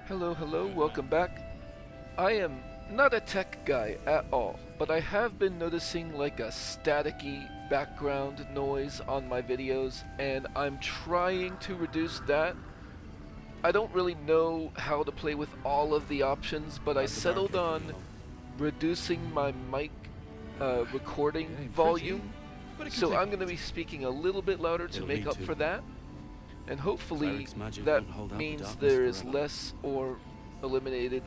Hello, hello, welcome back. I am not a tech guy at all, but I have been noticing like a staticky background noise on my videos, and I'm trying to reduce that. I don't really know how to play with all of the options, but I How's the settled barricade coming on along? reducing my mic recording It ain't volume. pretty, but it can So take I'm going to work. be speaking a little bit louder to It'll make need up to. for that. And hopefully Cleric's magic that won't hold out the means darkness there is forever. less or eliminated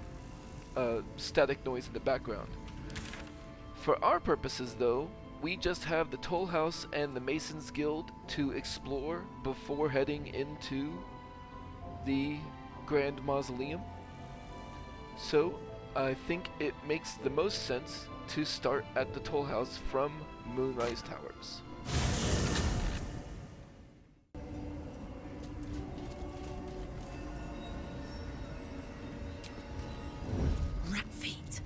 static noise in the background. For our purposes though, we just have the Tollhouse and the Masons Guild to explore before heading into the Grand Mausoleum. So I think it makes the most sense to start at the Tollhouse from Moonrise Towers. Rat feet.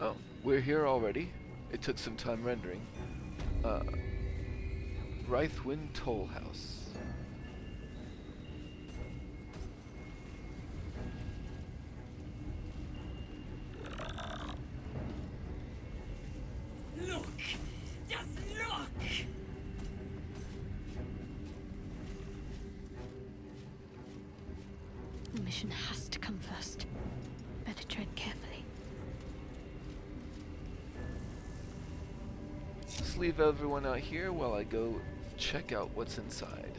Oh, we're here already. It took some time rendering. Reithwin Tollhouse. Look! Just look! The mission has to come first. Better tread carefully. Just leave everyone out here while I go check out what's inside.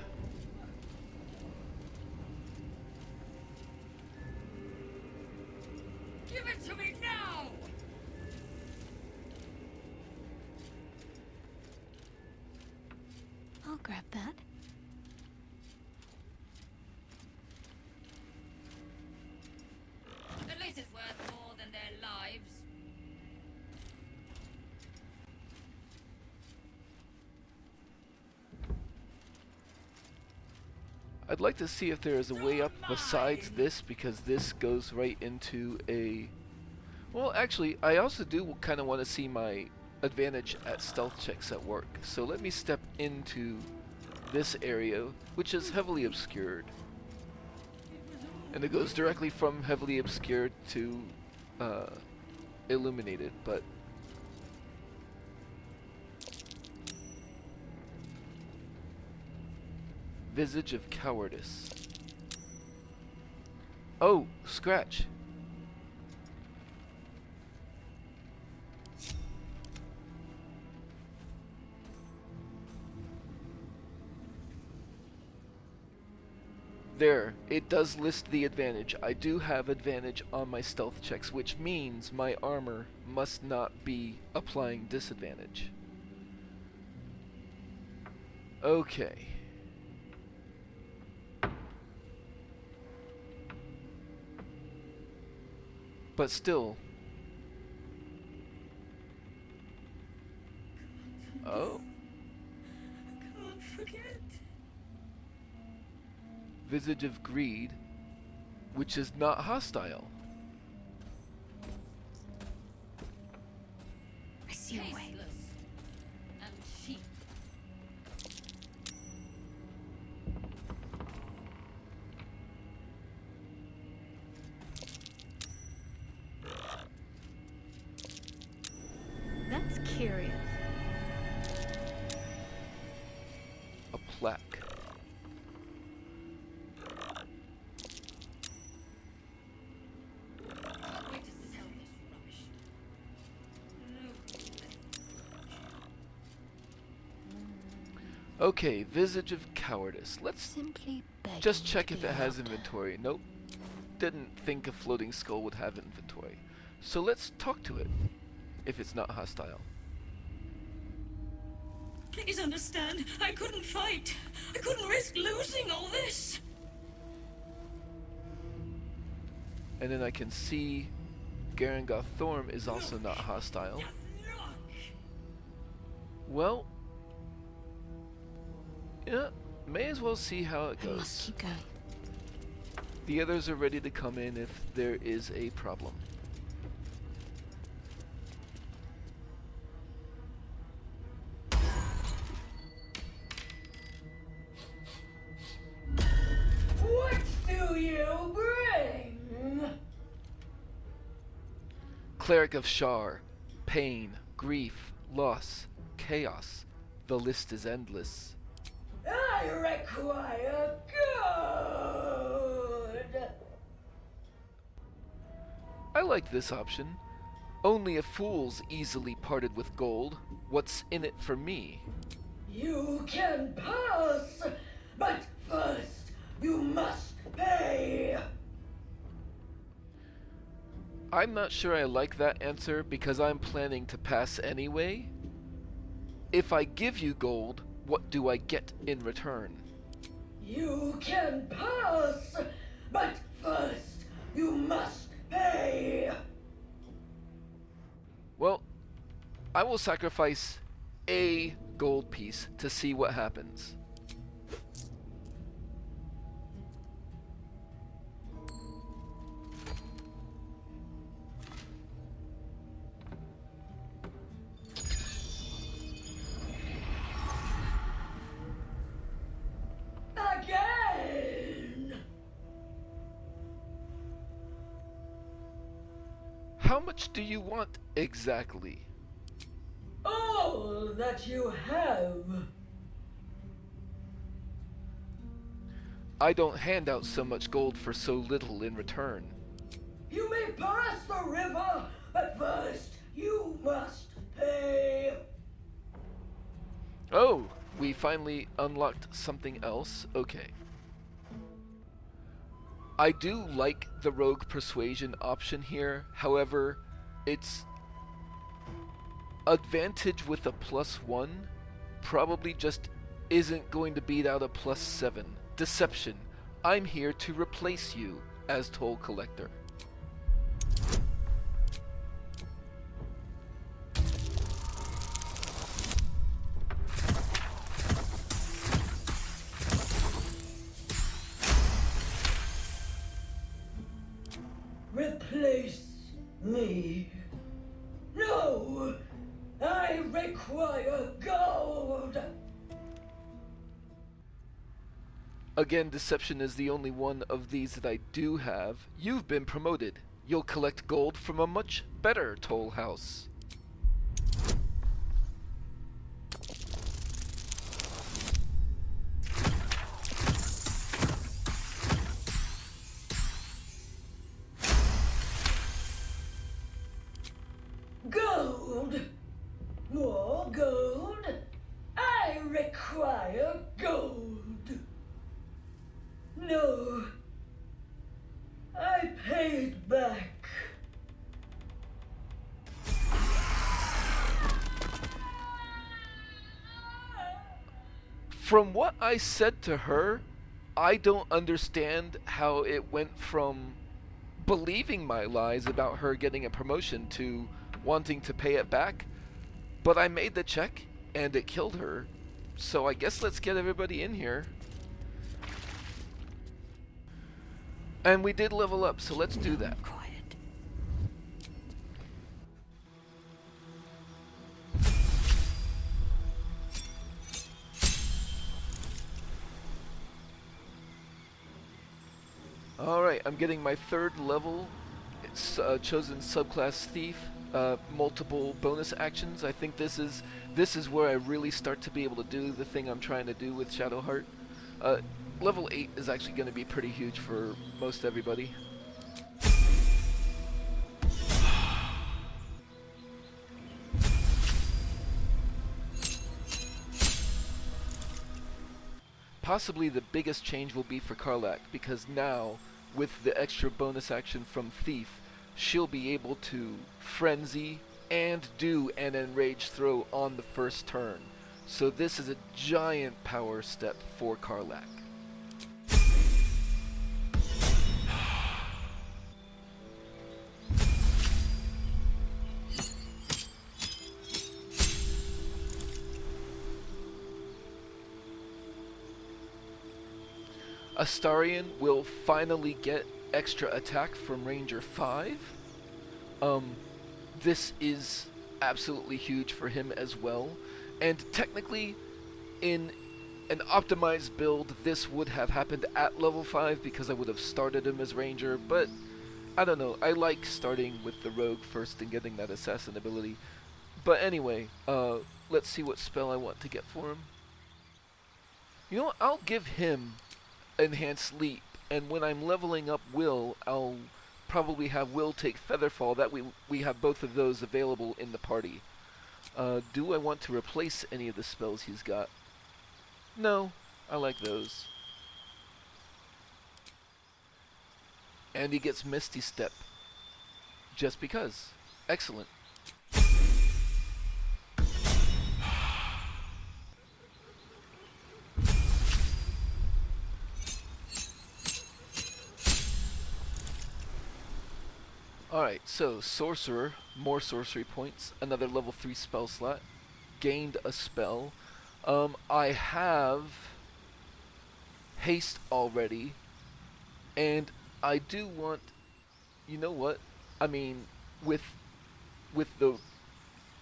Give it to me now! I'll grab that. At least it's worth more than their lives. I'd like to see if there is a way up besides this, because this goes right into a... Well, actually, I also do kind of want to see my advantage at stealth checks at work. So let me step into this area, which is heavily obscured. And it goes directly from heavily obscured to illuminated, but... Visage of Cowardice. Oh, scratch. There, it does list the advantage. I do have advantage on my stealth checks, which means my armor must not be applying disadvantage. Okay. But still. Oh. Can't forget. Visage of Greed, which is not hostile. I see a way. Tasteless and cheap. That's curious. A plaque. Can't wait to sell this rubbish. No. Okay, Visage of Cowardice. Let's Simply begging just check to if be it has loved. inventory. Nope. Didn't think a floating skull would have inventory. So let's talk to it, if it's not hostile. Please understand, I couldn't fight. I couldn't risk losing all this. And then I can see Garangoth Thorm is also not hostile. Just look. Well, Yeah, may as well see how it I must goes. keep going. The others are ready to come in if there is a problem. What do you bring? Cleric of Shar. Pain, grief, loss, chaos. The list is endless. I require good. I like this option. Only a fool's easily parted with gold. What's in it for me? You can pass, but first you must pay. I'm not sure I like that answer because I'm planning to pass anyway. If I give you gold, what do I get in return? You can pass, but first you must pay. Well, I will sacrifice a gold piece to see what happens. Again. How much do you want exactly? All that you have. I don't hand out so much gold for so little in return. You may pass the river, but first you must pay. Oh, we finally unlocked something else? Okay. I do like the rogue persuasion option here, however, its advantage with a +1 probably just isn't going to beat out a +7. Deception. I'm here to replace you as toll collector. Replace me. No! I require gold! Again, deception is the only one of these that I do have. You've been promoted. You'll collect gold from a much better toll house. Gold! More gold! I require gold! No! I paid back! From what I said to her, I don't understand how it went from believing my lies about her getting a promotion to wanting to pay it back, but I made the check and it killed her. So I guess let's get everybody in here. And we did level up, so let's do that. Quiet. Alright, I'm getting my 3rd level. It's chosen subclass thief. Multiple bonus actions. I think this is where I really start to be able to do the thing I'm trying to do with Shadowheart. Level 8 is actually going to be pretty huge for most everybody. Possibly the biggest change will be for Karlach, because now, with the extra bonus action from Thief, she'll be able to frenzy and do an enraged throw on the first turn. So this is a giant power step for Karlach. Astarion will finally get extra attack from Ranger 5. This is absolutely huge for him as well. And technically, in an optimized build, this would have happened at level 5 because I would have started him as Ranger, but I don't know, I like starting with the Rogue first and getting that assassin ability. But anyway, let's see what spell I want to get for him. You know what, I'll give him Enhanced Leap, and when I'm leveling up Will, I'll probably have Will take Featherfall. That way we have both of those available in the party. Do I want to replace any of the spells he's got? No, I like those. And he gets Misty Step. Just because. Excellent. Alright, so Sorcerer, more sorcery points, another level 3 spell slot, gained a spell. I have Haste already, and I do want, you know what, I mean, with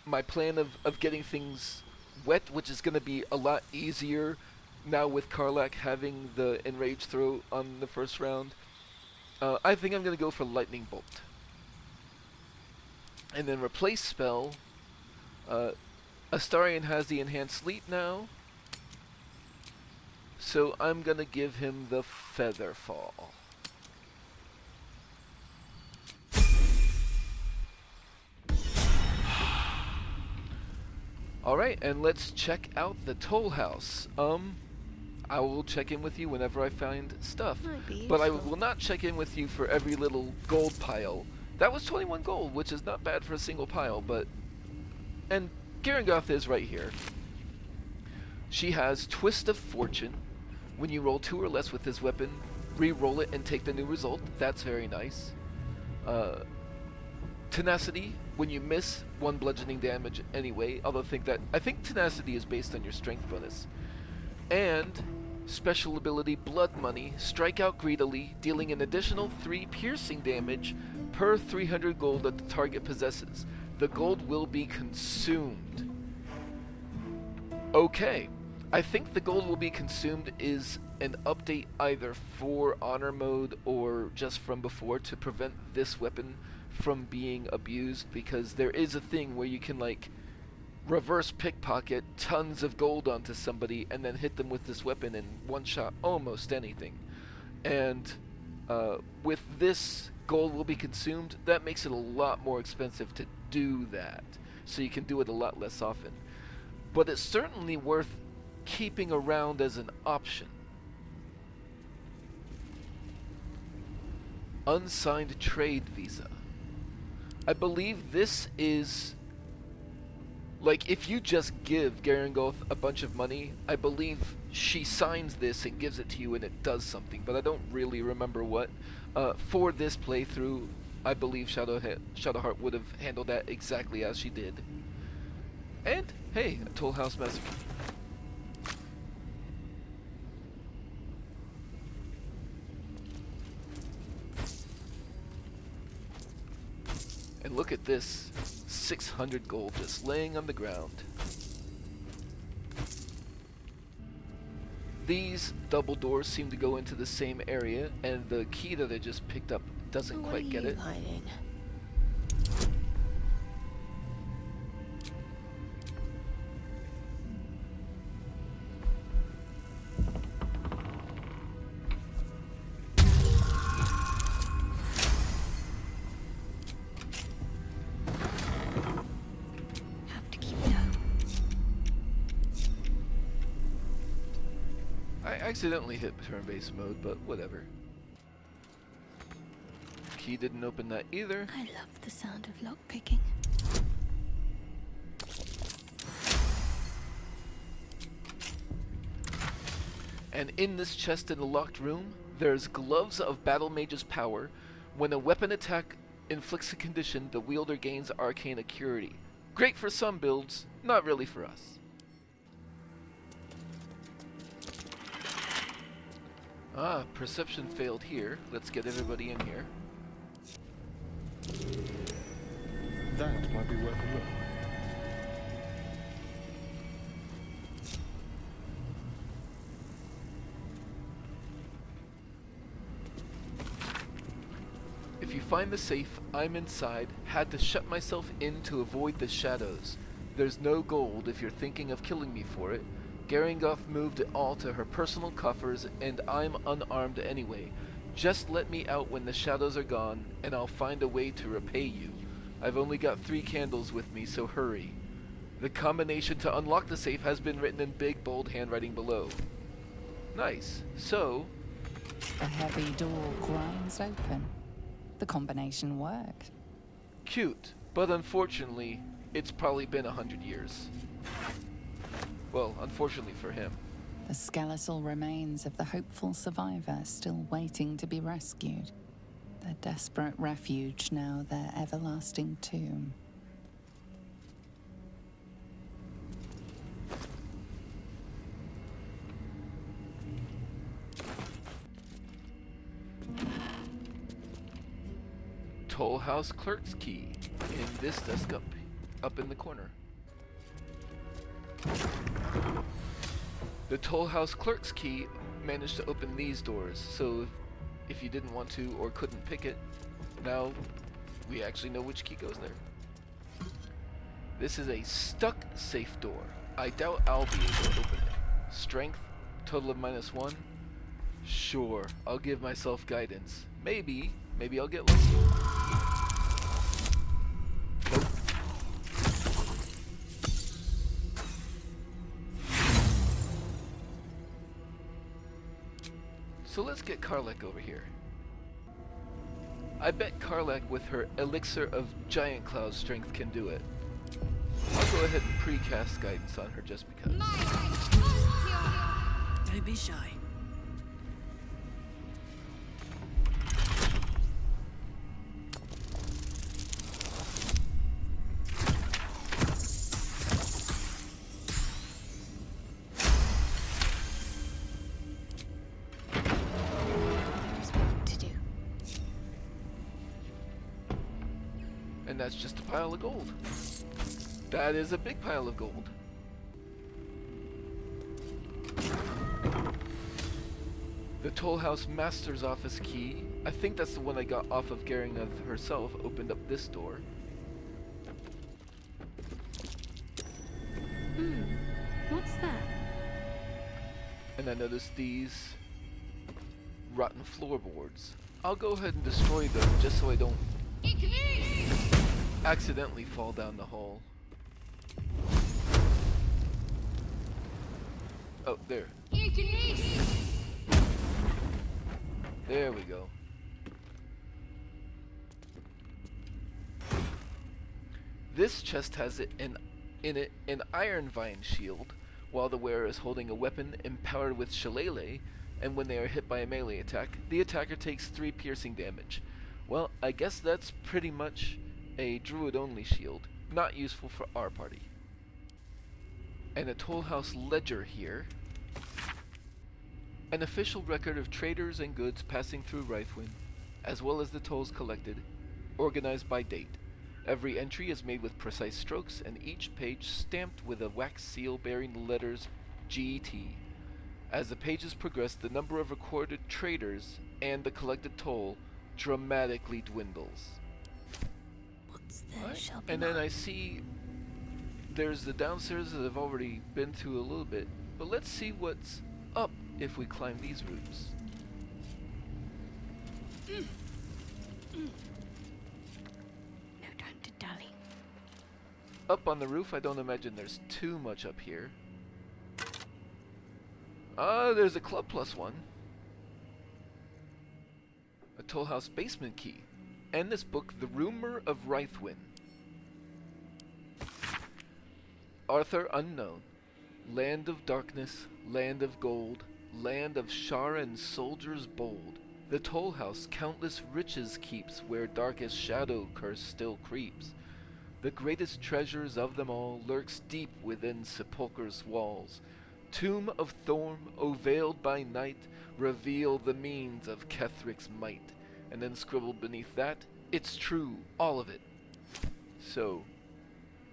my plan of getting things wet, which is going to be a lot easier now with Karlach having the Enrage throw on the first round, I think I'm going to go for Lightning Bolt. And then replace spell, Astarion has the Enhanced Sleep now, so I'm going to give him the Featherfall. Alright, and let's check out the Tollhouse. I will check in with you whenever I find stuff, but I will not check in with you for every little gold pile. That was 21 gold, which is not bad for a single pile, but... And Garangoth is right here. She has Twist of Fortune. When you roll 2 or less with this weapon, re-roll it and take the new result. That's very nice. Tenacity. When you miss, 1 bludgeoning damage anyway, although I think Tenacity is based on your strength bonus. And... Special ability Blood Money, strike out greedily, dealing an additional 3 piercing damage per 300 gold that the target possesses. The gold will be consumed. Okay, I think the gold will be consumed is an update either for Honor Mode or just from before to prevent this weapon from being abused, because there is a thing where you can like reverse pickpocket tons of gold onto somebody and then hit them with this weapon and one-shot almost anything. And with this, gold will be consumed. That makes it a lot more expensive to do that, so you can do it a lot less often. But it's certainly worth keeping around as an option. Unsigned trade visa. I believe this is... Like, if you just give Garangoth a bunch of money, I believe she signs this and gives it to you and it does something, but I don't really remember what. For this playthrough, I believe Shadowheart would have handled that exactly as she did. And, hey, a Tollhouse Massacre. And look at this. 600 gold just laying on the ground. These double doors seem to go into the same area, and the key that I just picked up doesn't quite get it. Hiding? I accidentally hit turn-based mode, but whatever. Key didn't open that either. I love the sound of lockpicking. And in this chest in the locked room, there's Gloves of Battle Mage's Power. When a weapon attack inflicts a condition, the wielder gains Arcane Acuity. Great for some builds, not really for us. Ah, perception failed here. Let's get everybody in here. That might be worth a look. If you find the safe, I'm inside. Had to shut myself in to avoid the shadows. There's no gold if you're thinking of killing me for it. Garangoth moved it all to her personal coffers, and I'm unarmed anyway. Just let me out when the shadows are gone, and I'll find a way to repay you. I've only got 3 candles with me, so hurry. The combination to unlock the safe has been written in big, bold handwriting below. Nice. So, The heavy door grinds open. The combination worked. cute, but unfortunately, it's probably been 100 years. Well, unfortunately for him. The skeletal remains of the hopeful survivor still waiting to be rescued. Their desperate refuge now their everlasting tomb. Tollhouse clerk's key in this desk up in the corner. The Tollhouse clerk's key managed to open these doors, so if you didn't want to or couldn't pick it, now we actually know which key goes there. This is a stuck safe door. I doubt I'll be able to open it. Strength, total of -1. Sure, I'll give myself guidance. Maybe I'll get lucky. Nope. So let's get Karlek over here. I bet Karlek with her elixir of giant cloud strength can do it. I'll go ahead and pre-cast guidance on her just because. Don't be shy. There's work to do. And that's just a pile of gold. That is a big pile of gold. The Tollhouse Master's Office key, I think that's the one I got off of Garangoth herself, opened up this door. What's that? And I noticed these rotten floorboards. I'll go ahead and destroy them just so I don't accidentally fall down the hole. Oh, there. There we go. This chest has in it an Iron Vine shield, while the wearer is holding a weapon empowered with Shillelagh, and when they are hit by a melee attack, the attacker takes 3 piercing damage. Well, I guess that's pretty much a druid-only shield, not useful for our party. And a Tollhouse ledger here. An official record of traders and goods passing through Reithwin, as well as the tolls collected, organized by date. Every entry is made with precise strokes, and each page stamped with a wax seal bearing the letters GT. As the pages progress, the number of recorded traders and the collected toll dramatically dwindles. What's there Right. shall be And then more. I see there's the downstairs that I've already been through a little bit, but let's see what's up if we climb these routes. No time to dally. Up on the roof, I don't imagine there's too much up here. Ah, there's a Club Plus one. A Tollhouse Basement key. And this book, The Rumor of Reithwin. Arthur Unknown. Land of darkness, land of gold, land of Shar and soldiers bold. The Tollhouse countless riches keeps, where darkest shadow curse still creeps. The greatest treasures of them all lurks deep within sepulchre's walls. Tomb of Thorm, O veiled by night, reveal the means of Kethric's might. And then scribbled beneath that, it's true, all of it. So,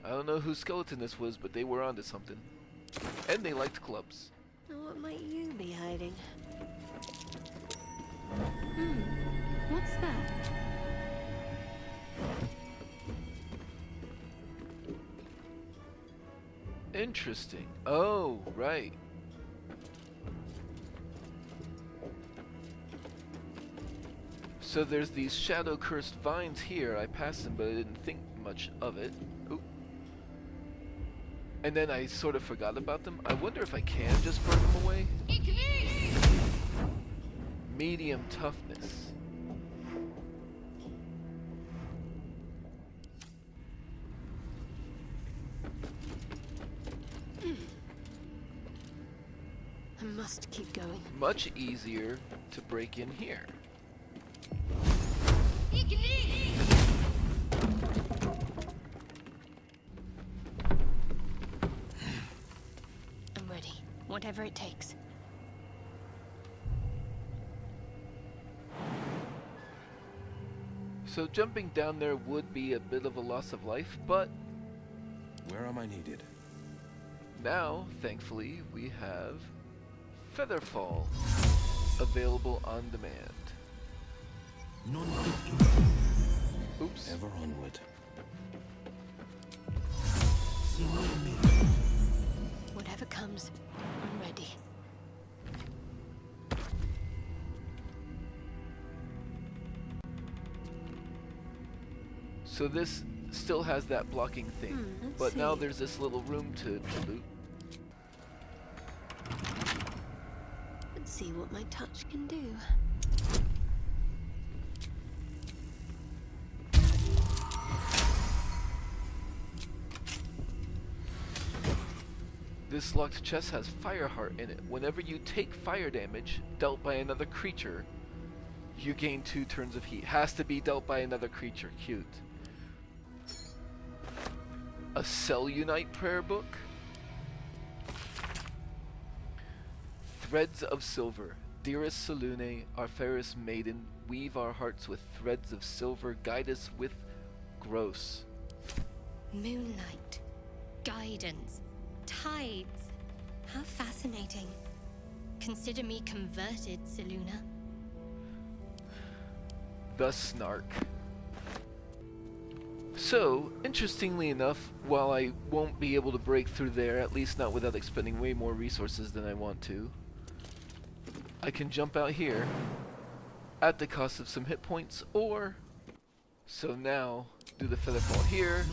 I don't know whose skeleton this was, but they were onto something. And they liked clubs. Now what might you be hiding? What's that? Interesting. Oh, right. So there's these shadow-cursed vines here. I passed them, but I didn't think much of it. Oop. And then I sort of forgot about them. I wonder if I can just burn them away. Medium toughness. I must keep going. Much easier to break in here. I'm ready. Whatever it takes. So jumping down there would be a bit of a loss of life, but Where am I needed? now, thankfully, we have Featherfall available on demand. Oops. Ever onward. Whatever comes, I'm ready. So this still has that blocking thing, Let's but now see. there's this little room to loot. Let's see what my touch can do. This locked chest has Fireheart in it. Whenever you take fire damage dealt by another creature, you gain 2 turns of heat. Has to be dealt by another creature. Cute. A Cellunite prayer book. Threads of silver. Dearest Selune, our fairest maiden, weave our hearts with threads of silver. Guide us with gross. Moonlight. Guidance. Tides. How fascinating. Consider me converted, Seluna. The Snark. So, interestingly enough, while I won't be able to break through there, at least not without expending way more resources than I want to, I can jump out here at the cost of some hit points, or so now do the Featherfall here,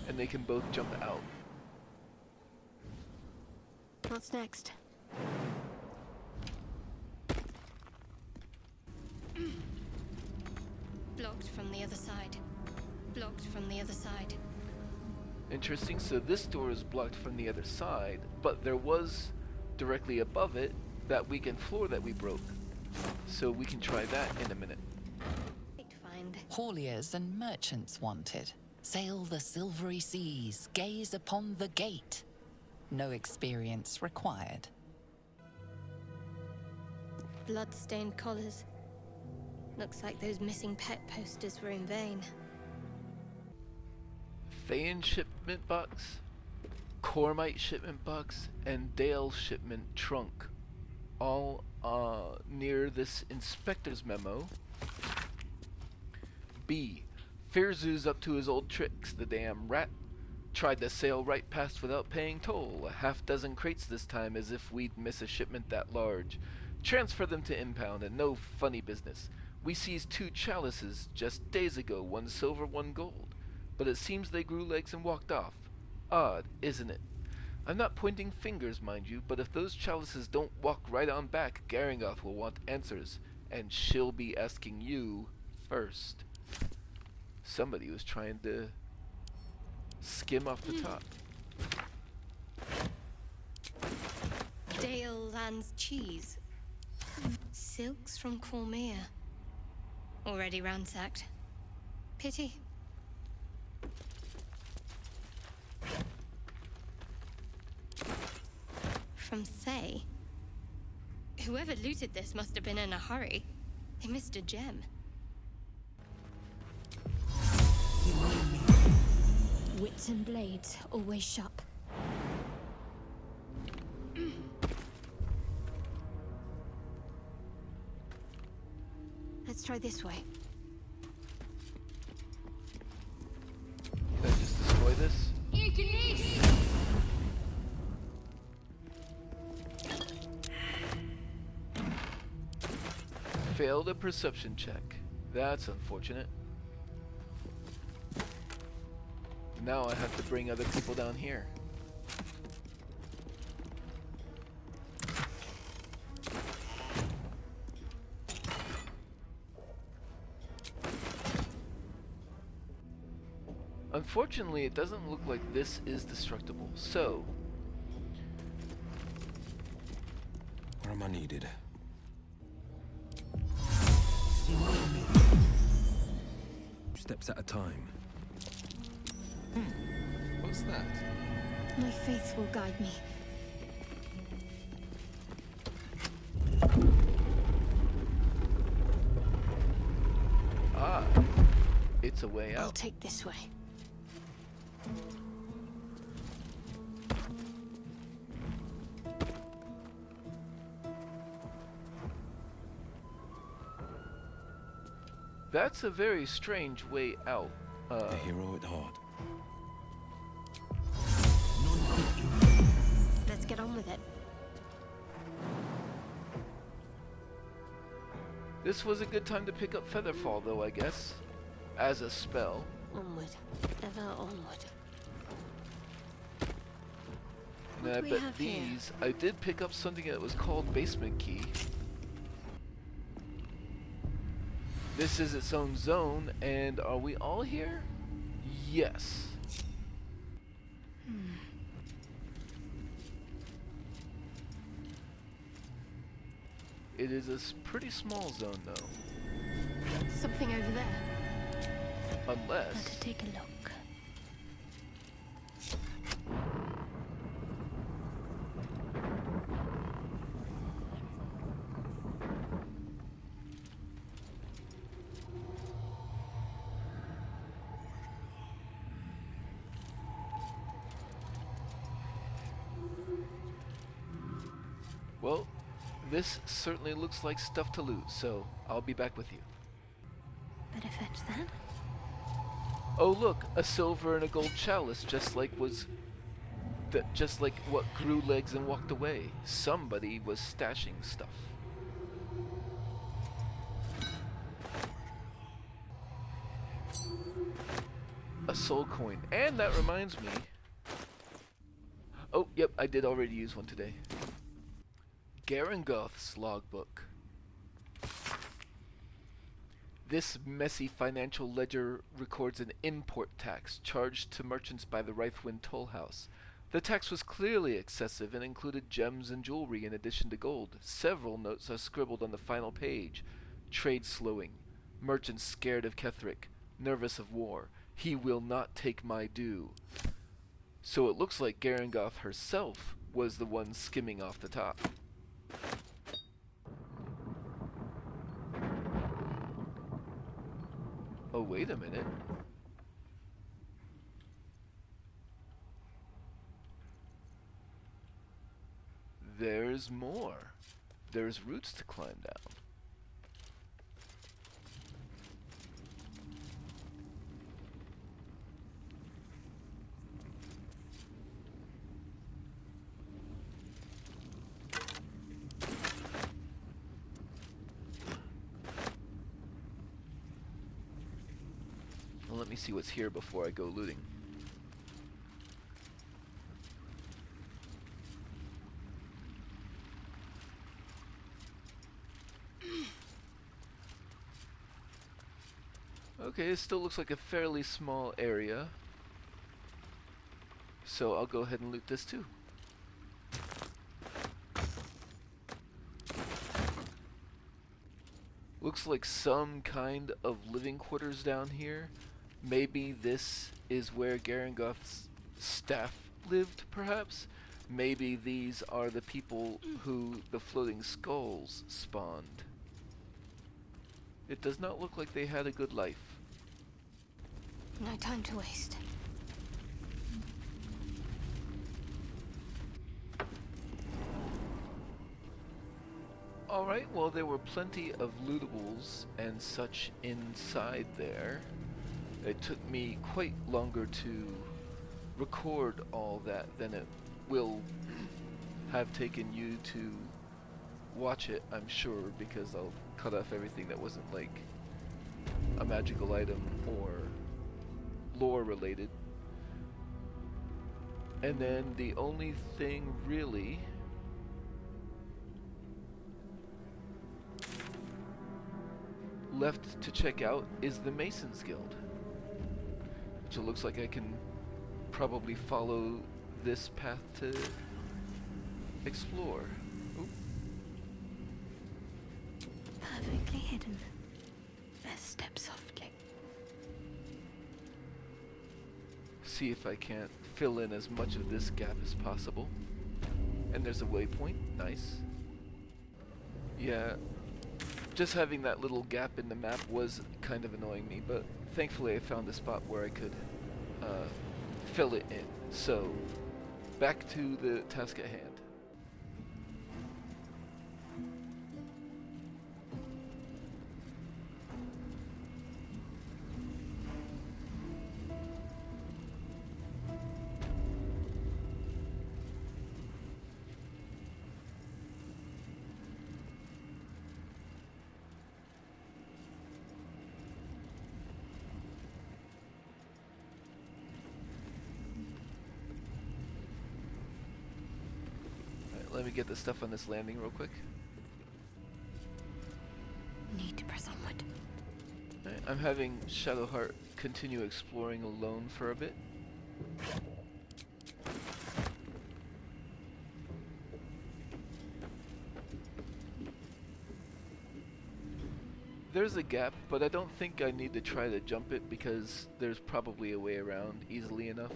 and they can both jump out. What's next? Blocked from the other side. Blocked from the other side. Interesting, so this door is blocked from the other side, but there was directly above it that weekend floor that we broke. So we can try that in a minute. Find. Hauliers and merchants wanted. Sail the silvery seas, gaze upon the gate. No experience required. Blood-stained collars. Looks like those missing pet posters were in vain. Thayan shipment box, Cormite shipment box, and Dale shipment trunk. All near this inspector's memo. B. Fearzu's up to his old tricks, the damn rat. Tried to sail right past without paying toll. A half-dozen crates this time, as if we'd miss a shipment that large. Transfer them to impound, and no funny business. We seized 2 chalices just days ago, 1 silver, 1 gold. But it seems they grew legs and walked off. Odd, isn't it? I'm not pointing fingers, mind you, but if those chalices don't walk right on back, Garangoth will want answers, and she'll be asking you first. Somebody was trying to skim off the top. Dale Land's cheese. Silks from Cormia. Already ransacked. Pity. from Say. Whoever looted this must have been in a hurry. They missed a gem. Wits and blades, always sharp. Let's try this way. Can I just destroy this? Failed a perception check. That's unfortunate. Now I have to bring other people down here. Unfortunately, it doesn't look like this is destructible, so... Where am I needed? Steps at a time. What's that? My faith will guide me. Ah, it's a way I'll out. take this way. That's a very strange way out. A hero at heart. Let's get on with it. This was a good time to pick up Featherfall, though, I guess. As a spell. Onward. Ever onward. And I do we bet have here? these... I did pick up something that was called Basement Key. This is its own zone, and are we all here? Yes. It is a pretty small zone, though. Something over there. Unless... Better take a look. Well, this certainly looks like stuff to loot, so I'll be back with you. Better fetch that. Oh look, a silver and a gold chalice, just like what grew legs and walked away. Somebody was stashing stuff. A soul coin, and that reminds me. Oh, yep, I did already use one today. Garangoth's logbook. This messy financial ledger records an import tax charged to merchants by the Reithwin Tollhouse. The tax was clearly excessive and included gems and jewelry in addition to gold. Several notes are scribbled on the final page. Trade slowing. Merchants scared of Cleric. Nervous of war. He will not take my due. So it looks like Garangoth herself was the one skimming off the top. Oh, wait a minute. There's more. There's roots to climb down. Well, let me see what's here before I go looting. Okay, it still looks like a fairly small area. So I'll go ahead and loot this too. Looks like some kind of living quarters down here. Maybe this is where Garangoth's staff lived, perhaps? Maybe these are the people who the floating skulls spawned. It does not look like they had a good life. No time to waste. Alright, well there were plenty of lootables and such inside there. It took me quite longer to record all that than it will have taken you to watch it, I'm sure, because I'll cut off everything that wasn't like a magical item or lore related. And then the only thing really left to check out is the Masons Guild, which it looks like I can probably follow this path to explore. Oop. Perfectly hidden. Best step softly. See if I can't fill in as much of this gap as possible. And there's a waypoint. Nice. Yeah, just having that little gap in the map was kind of annoying me, but thankfully I found a spot where I could fill it in. So, back to the task at hand. Let me get the stuff on this landing real quick. Need to press onward. Alright, I'm having Shadowheart continue exploring alone for a bit. There's a gap, but I don't think I need to try to jump it because there's probably a way around easily enough.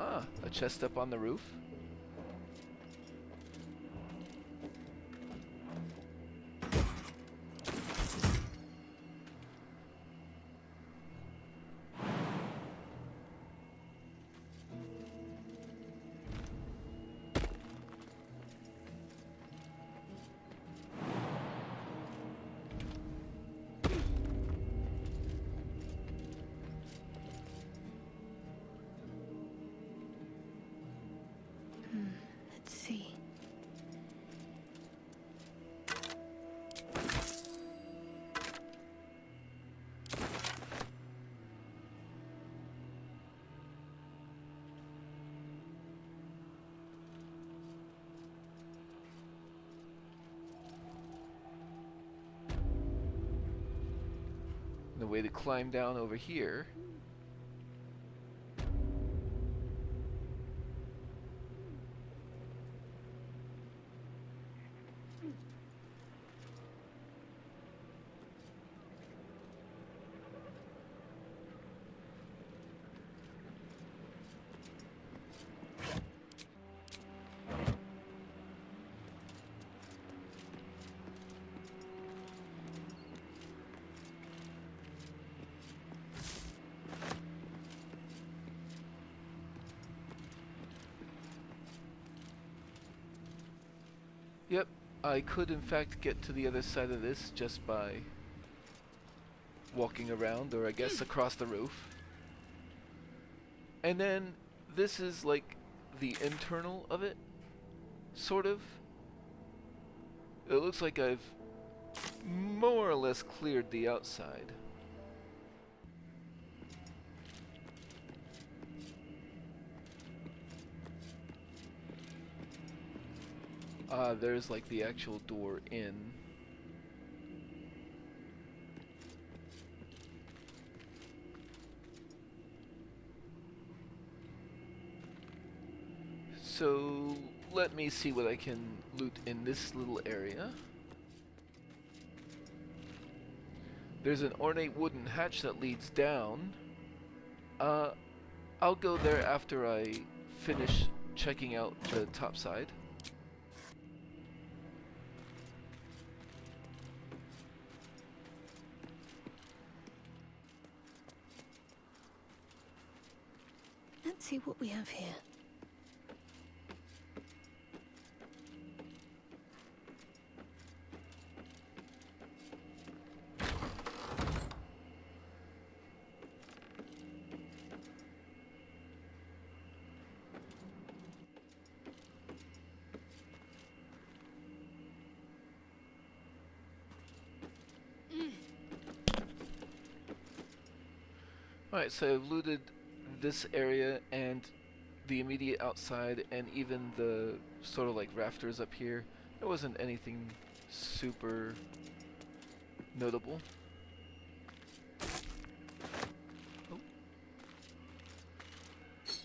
Ah, a chest up on the roof. Let's see. The way to climb down over here. Yep, I could in fact get to the other side of this just by walking around, or I guess across the roof. And then this is like the internal of it, sort of. It looks like I've more or less cleared the outside. There's like the actual door in. So let me see what I can loot in this little area. There's an ornate wooden hatch that leads down. I'll go there after I finish checking out the top side. Let's see what we have here. Alright, so I've looted this area and the immediate outside and even the sort of like rafters up here. There wasn't anything super notable. Oh.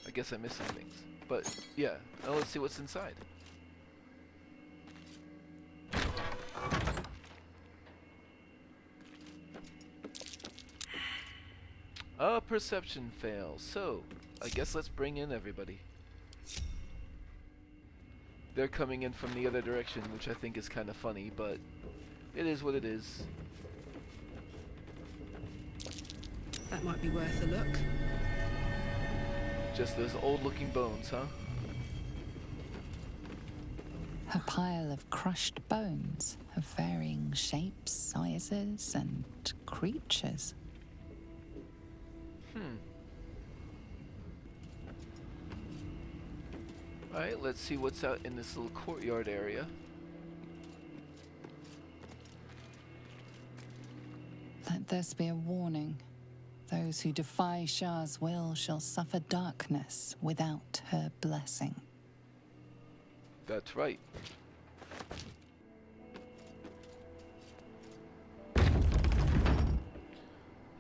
I guess I'm missing things. But yeah, now let's see what's inside. A perception fail, so I guess let's bring in everybody. They're coming in from the other direction, which I think is kind of funny, but it is what it is. That might be worth a look. Just those old-looking bones, huh? A pile of crushed bones of varying shapes, sizes, and creatures. Alright, let's see what's out in this little courtyard area. Let this be a warning. Those who defy Shar's will shall suffer darkness without her blessing. That's right.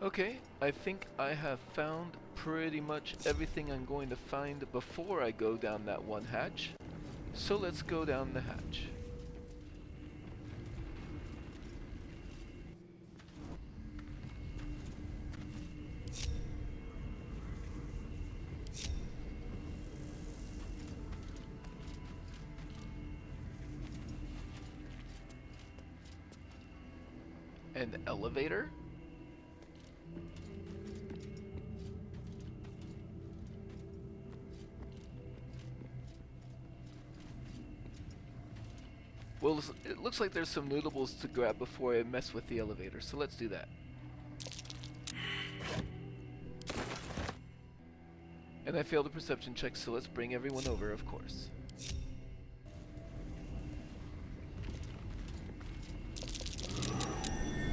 Okay, I think I have found pretty much everything I'm going to find before I go down that one hatch. So let's go down the hatch. An elevator? Well, it looks like there's some lootables to grab before I mess with the elevator, so let's do that. And I failed a perception check, so let's bring everyone over, of course.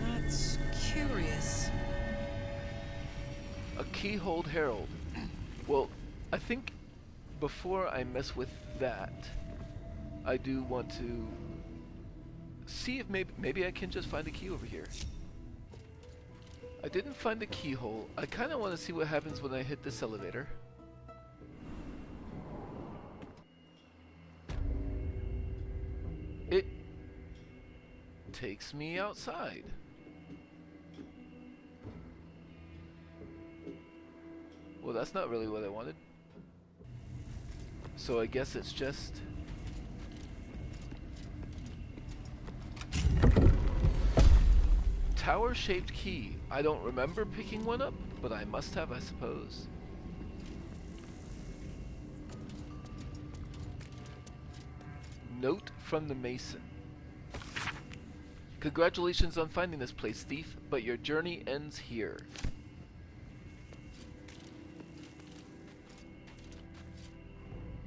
That's curious. A keyhole herald. Well, I think before I mess with that, I do want to see if maybe I can just find a key over here. I didn't find the keyhole. I kind of want to see what happens when I hit this elevator. It takes me outside. Well, that's not really what I wanted. So I guess it's just... tower-shaped key. I don't remember picking one up, but I must have, I suppose. Note from the Mason. Congratulations on finding this place, thief, but your journey ends here.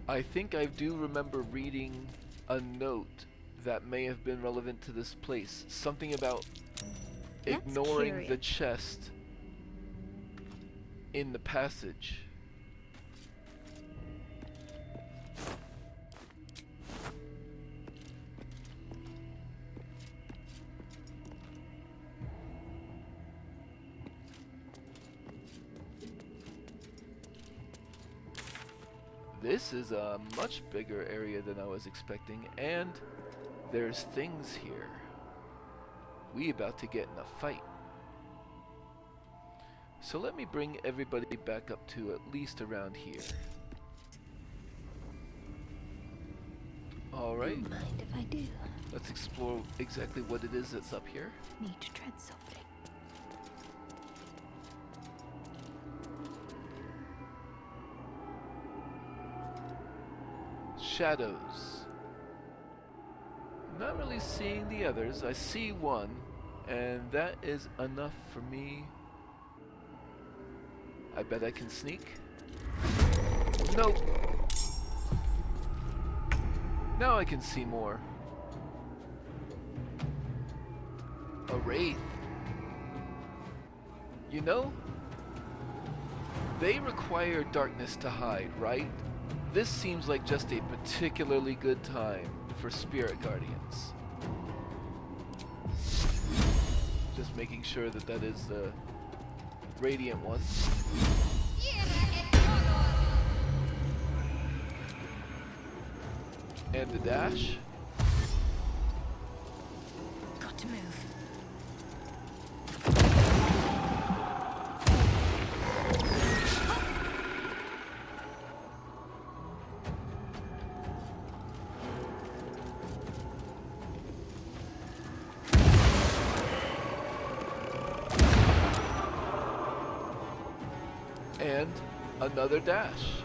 I think I do remember reading a note that may have been relevant to this place. Something about ignoring the chest in the passage. This is a much bigger area than I was expecting, and there's things here. We about to get in a fight. So let me bring everybody back up to at least around here. Alright. Don't mind if I do. Let's explore exactly what it is that's up here. Need to tread softly. Shadows. Not really seeing the others. I see one, and that is enough for me. I bet I can sneak. Nope. Now I can see more. A wraith. You know, they require darkness to hide, right? This seems like just a particularly good time for spirit guardians. Just making sure that that is the radiant one. And the dash. Got to move. And another dash.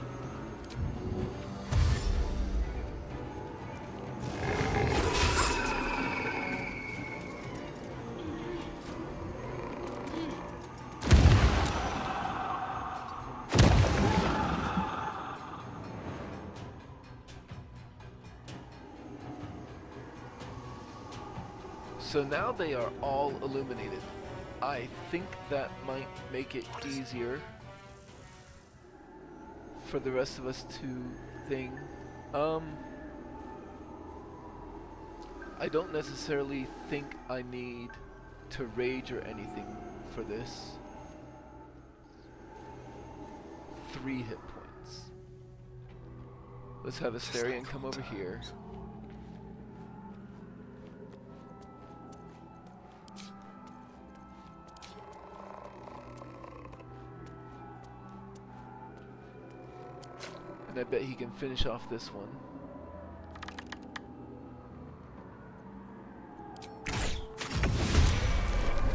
So now they are all illuminated. I think that might make it easier for the rest of us to thing. I don't necessarily think I need to rage or anything for this. 3 hit points. Let's have Asterion come over here. And I bet he can finish off this one.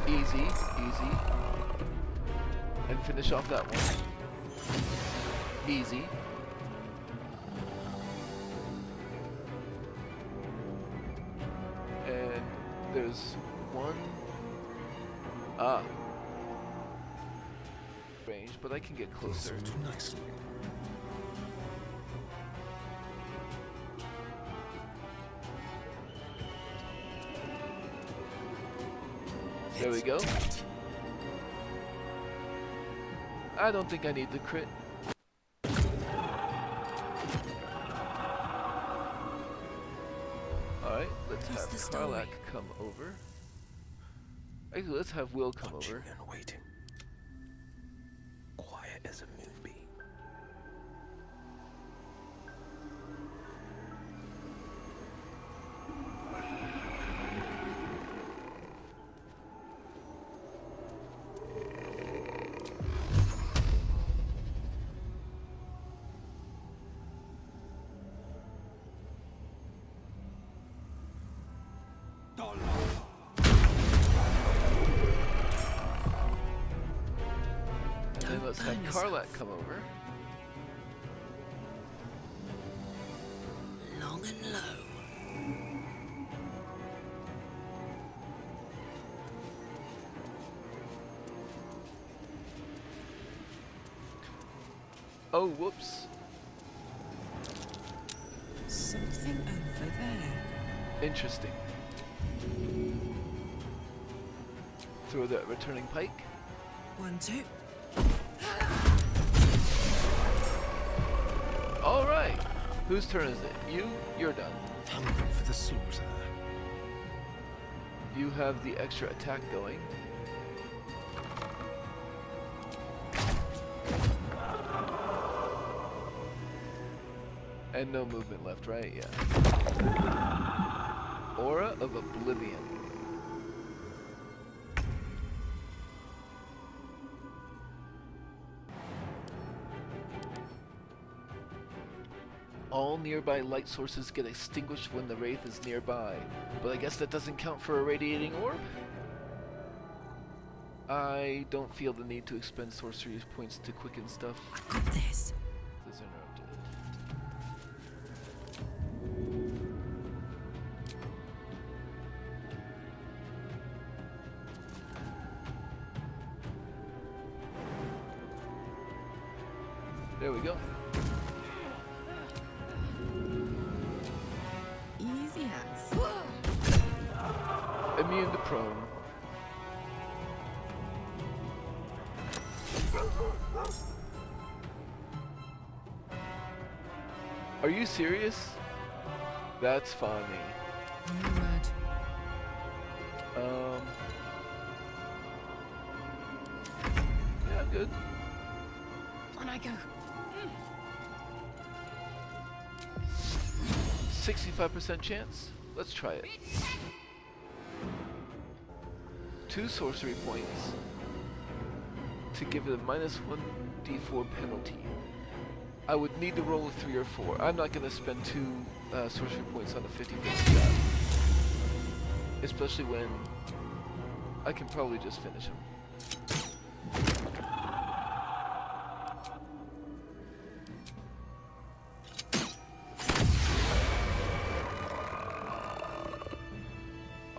Easy, easy. And finish off that one. Easy. And there's one. Range, but I can get closer. Nicely. There we go. I don't think I need the crit. Alright, let's have Karlach come over. Actually, let's have Will come over. And waiting. Quiet as a moonbeam. And let's have Karlach come over. Long and low. Oh, whoops. Something over there. Interesting. Throw that returning pike. 1, 2. Alright. Whose turn is it? You? You're done. Hungry for the slaughter. You have the extra attack going. And no movement left, right? Yeah. Aura of Oblivion. All nearby light sources get extinguished when the Wraith is nearby, but I guess that doesn't count for a radiating orb? I don't feel the need to expend sorcery points to quicken stuff. Got this. Those are interrupted. There we go. Easy as. Immune to prone. Are you serious? That's funny. No word. Yeah, I'm good. On I go. 65% chance? Let's try it. 2 sorcery points to give it a -1d4 penalty. I would need to roll a 3 or 4. I'm not going to spend 2 sorcery points on a 50-50 shot. Especially when I can probably just finish him.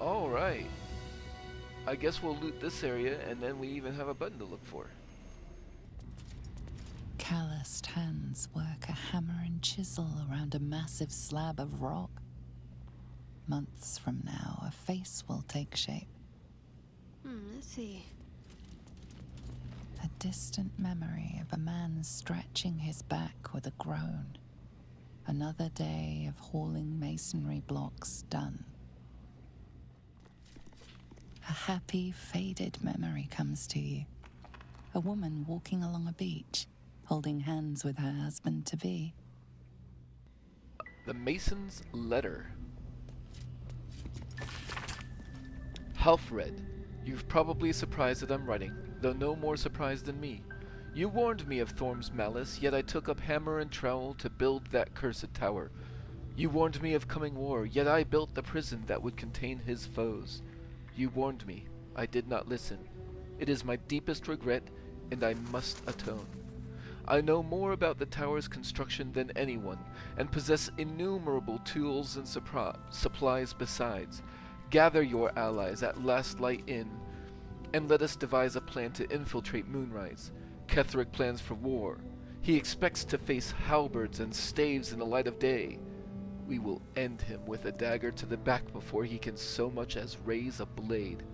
Alright. I guess we'll loot this area and then we even have a button to look for. Calloused hands work a hammer and chisel around a massive slab of rock. Months from now, a face will take shape. Let's see. A distant memory of a man stretching his back with a groan. Another day of hauling masonry blocks done. A happy, faded memory comes to you. A woman walking along a beach, holding hands with her husband-to-be. The Mason's Letter. Halfred, you're probably surprised that I'm writing, though no more surprised than me. You warned me of Thorm's malice, yet I took up hammer and trowel to build that cursed tower. You warned me of coming war, yet I built the prison that would contain his foes. You warned me. I did not listen. It is my deepest regret, and I must atone. I know more about the tower's construction than anyone, and possess innumerable tools and supplies besides. Gather your allies at Last Light Inn, and let us devise a plan to infiltrate Moonrise. Cleric plans for war. He expects to face halberds and staves in the light of day. We will end him with a dagger to the back before he can so much as raise a blade.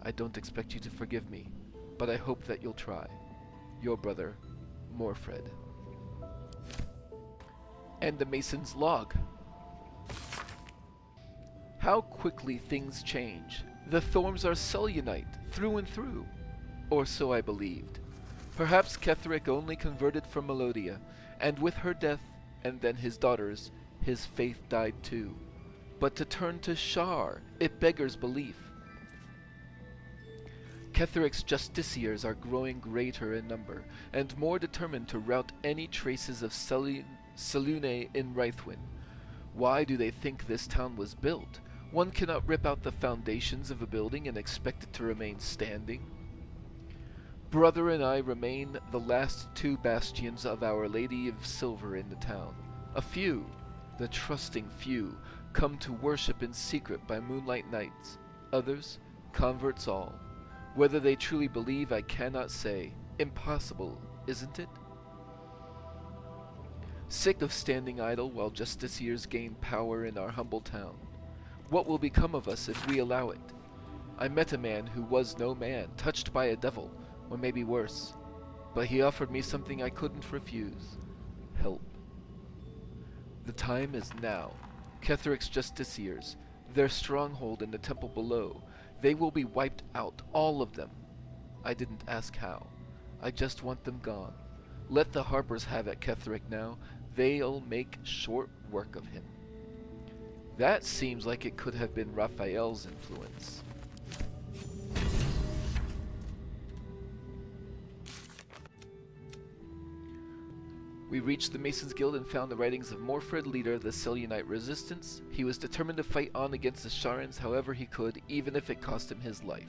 I don't expect you to forgive me, but I hope that you'll try. Your brother, Morfred. And the Mason's Log. How quickly things change. The Thorms are Selunite, through and through. Or so I believed. Perhaps Cleric only converted from Melodia, and with her death, and then his daughters, his faith died too. But to turn to Shar, it beggars belief. Cleric's justiciars are growing greater in number, and more determined to rout any traces of Selune in Reithwin. Why do they think this town was built? One cannot rip out the foundations of a building and expect it to remain standing. Brother and I remain the last 2 bastions of Our Lady of Silver in the town. A few, the trusting few, come to worship in secret by moonlight nights. Others, converts all. Whether they truly believe, I cannot say. Impossible, isn't it? Sick of standing idle while justiciars gain power in our humble town. What will become of us if we allow it? I met a man who was no man, touched by a devil, or maybe worse. But he offered me something I couldn't refuse. Help. The time is now. Cleric's justiciars, their stronghold in the temple below, they will be wiped out, all of them. I didn't ask how. I just want them gone. Let the harpers have at Cleric now. they'll make short work of him. That seems like it could have been Raphael's influence. We reached the Masons Guild and found the writings of Morfred, leader of the Selunite resistance. He was determined to fight on against the Sharans however he could, even if it cost him his life.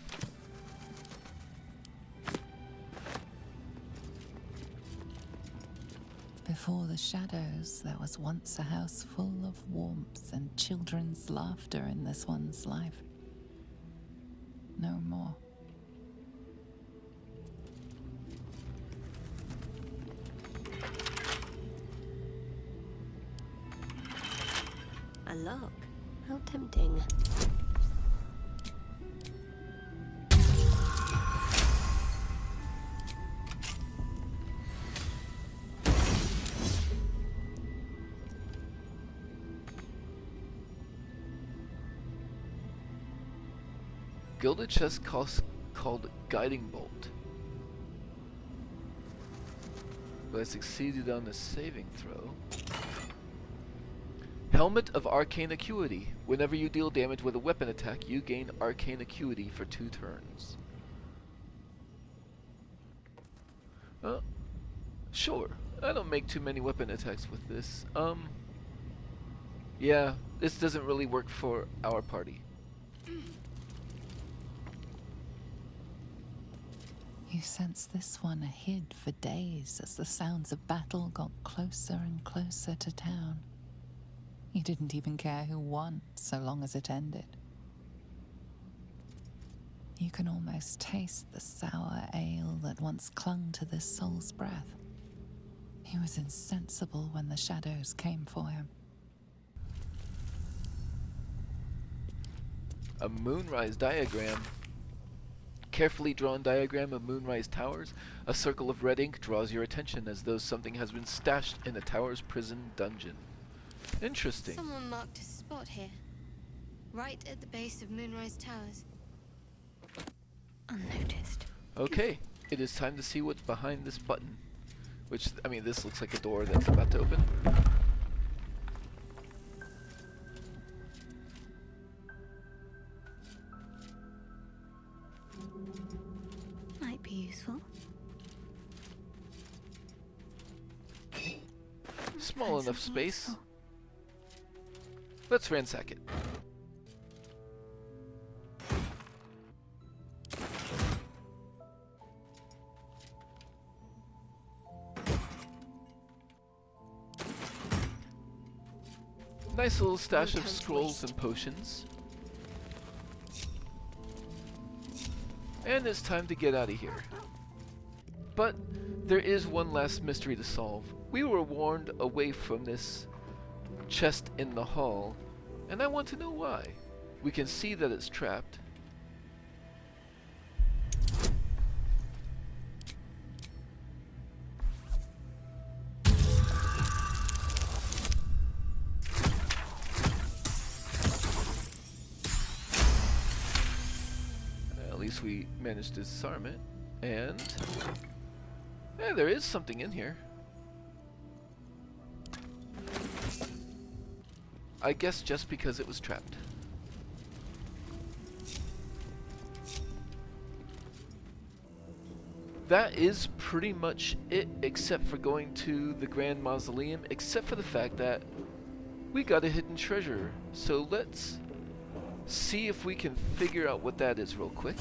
Before the shadows, there was once a house full of warmth and children's laughter in this one's life. No more. A lock? How tempting. Gilded chest called Guiding Bolt. But I succeeded on a saving throw. Helmet of Arcane Acuity. Whenever you deal damage with a weapon attack, you gain Arcane Acuity for 2 turns. Sure. I don't make too many weapon attacks with this. Yeah, this doesn't really work for our party. You sensed this one hid for days as the sounds of battle got closer and closer to town. You didn't even care who won, so long as it ended. You can almost taste the sour ale that once clung to this soul's breath. He was insensible when the shadows came for him. A Moonrise diagram. Carefully drawn diagram of Moonrise Towers. A circle of red ink draws your attention as though something has been stashed in the tower's prison dungeon. Interesting. Someone marked a spot here. Right at the base of Moonrise Towers. Unnoticed. Okay, it is time to see what's behind this button. Which, I mean, this looks like a door that's about to open. Might be useful. Small enough space. Let's ransack it. Nice little stash of scrolls and potions. And it's time to get out of here. But there is one last mystery to solve. We were warned away from this chest in the hall, and I want to know why. We can see that it's trapped. At least we managed to disarm it, and there is something in here. I guess just because it was trapped. That is pretty much it, except for going to the Grand Mausoleum, except for the fact that we got a hidden treasure. So let's see if we can figure out what that is real quick.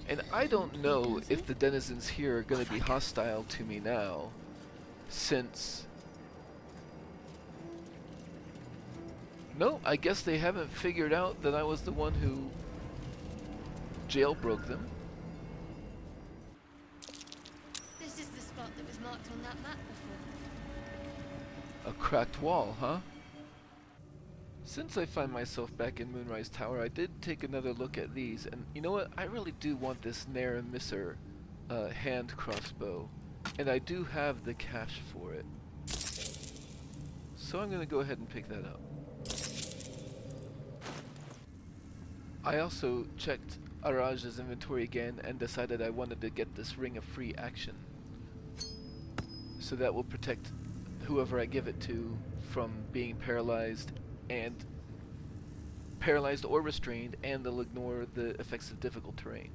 And I don't know if the denizens here are going to be hostile to me now, since... No, I guess they haven't figured out that I was the one who jailbroke them. This is the spot that was marked on that map before. A cracked wall, huh? Since I find myself back in Moonrise Tower, I did take another look at these, and you know what? I really do want this Nair Misser hand crossbow, and I do have the cash for it. So I'm going to go ahead and pick that up. I also checked Araj's inventory again and decided I wanted to get this Ring of Free Action. So that will protect whoever I give it to from being paralyzed or restrained, and they'll ignore the effects of difficult terrain.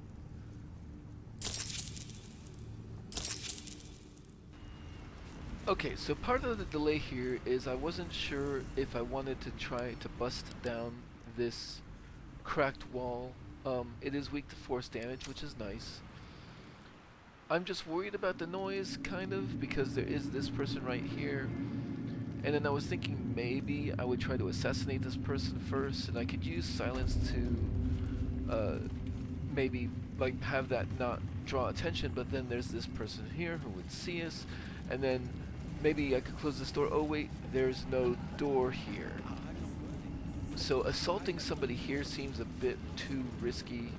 Okay, so part of the delay here is I wasn't sure if I wanted to try to bust down this cracked wall. It is weak to force damage, which is nice. I'm just worried about the noise, kind of, because there is this person right here. And then I was thinking maybe I would try to assassinate this person first, and I could use silence to maybe like have that not draw attention, but then there's this person here who would see us, and then maybe I could close this door. Oh wait, there's no door here. So assaulting somebody here seems a bit too risky.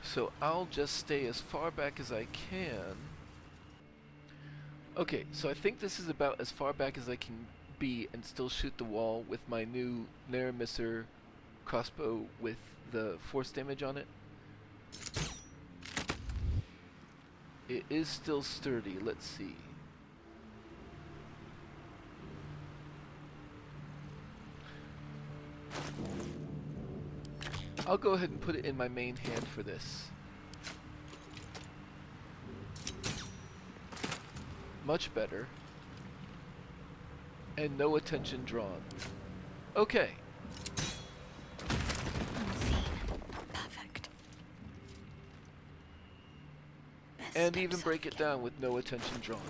So I'll just stay as far back as I can. Okay, so I think this is about as far back as I can be and still shoot the wall with my new Naramisser crossbow with the force damage on it. It is still sturdy. Let's see. I'll go ahead and put it in my main hand for this. Much better. And no attention drawn. Okay. Unseen. Perfect. Best And steps even off break it again. down with no attention drawn.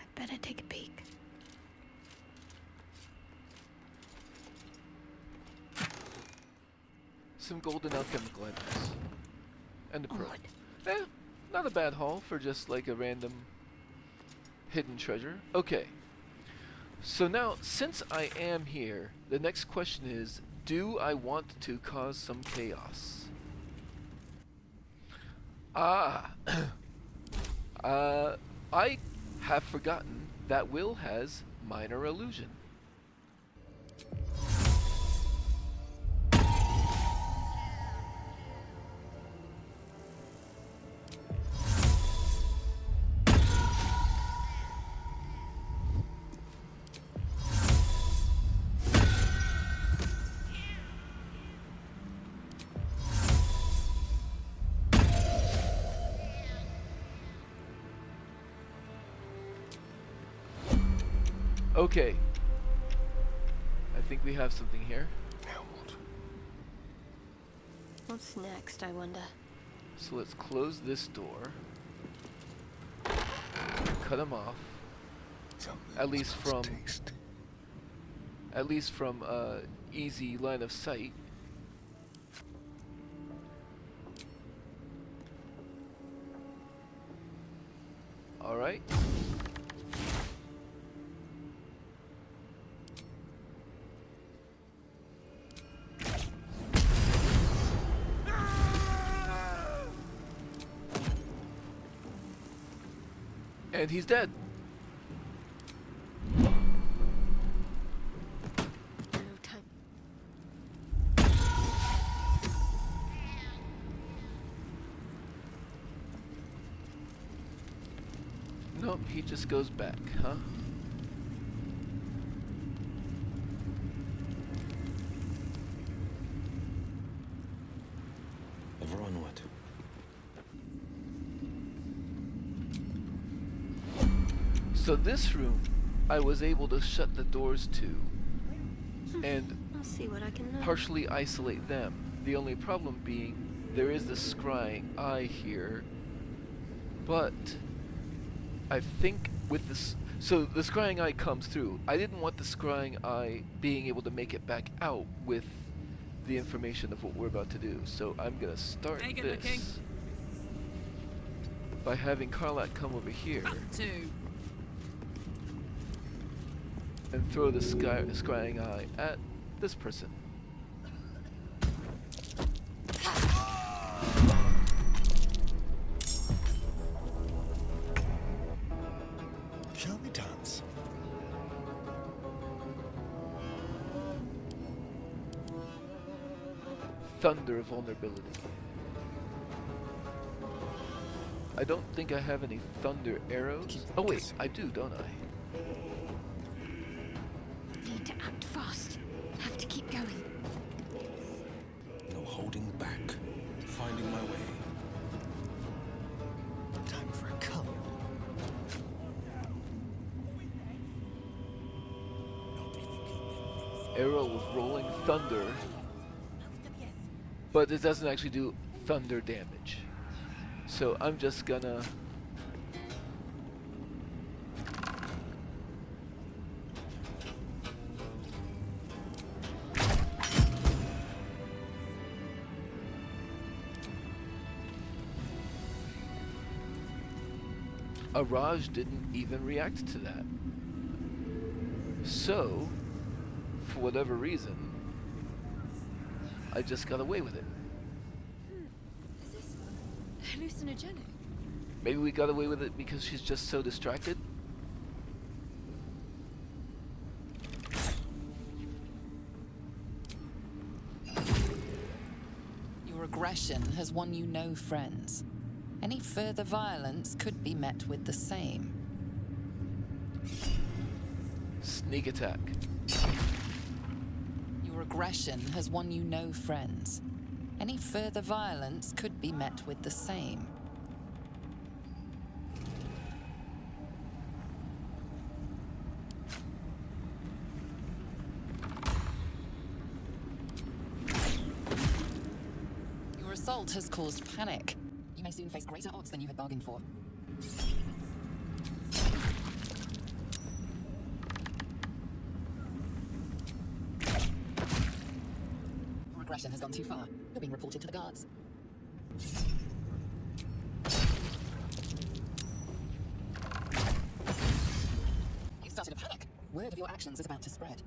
I'd better take a peek. Some golden alchemical items. And a pearl. Onward. Not a bad haul for just like a random hidden treasure. Okay. So now, since I am here, the next question is, do I want to cause some chaos? I have forgotten that Will has minor illusion. Okay. I think we have something here. Now what? What's next, I wonder? So let's close this door. Cut him off. At least from easy line of sight. All right. And he's dead. No time. Nope, he just goes back, huh? Over onward. So this room, I was able to shut the doors to and I'll see what I can learn. partially isolate them. The only problem being there is this scrying eye here, but I think with this, so the scrying eye comes through. I didn't want the scrying eye being able to make it back out with the information of what we're about to do. So I'm gonna start Naked looking. this by having Karlak come over here Two. and throw the scrying eye at this person. Shall we dance? thunder vulnerability. I don't think I have any thunder arrows. Oh wait, I do, don't I? Need to act fast. Have to keep going. No holding back. Finding my way. Time for a color. Arrow of rolling thunder, but it doesn't actually do thunder damage. So I'm just gonna Raj didn't even react to that. So, for whatever reason, I just got away with it. Is this hallucinogenic? Maybe we got away with it because she's just so distracted. Your aggression has won you no friends. Any further violence could be met with the same. Sneak attack. Your aggression has won you no friends. Any further violence could be met with the same. Your assault has caused panic. You may soon face greater odds than you had bargained for. Your aggression has gone too far. You're being reported to the guards. You started a panic. Word of your actions is about to spread.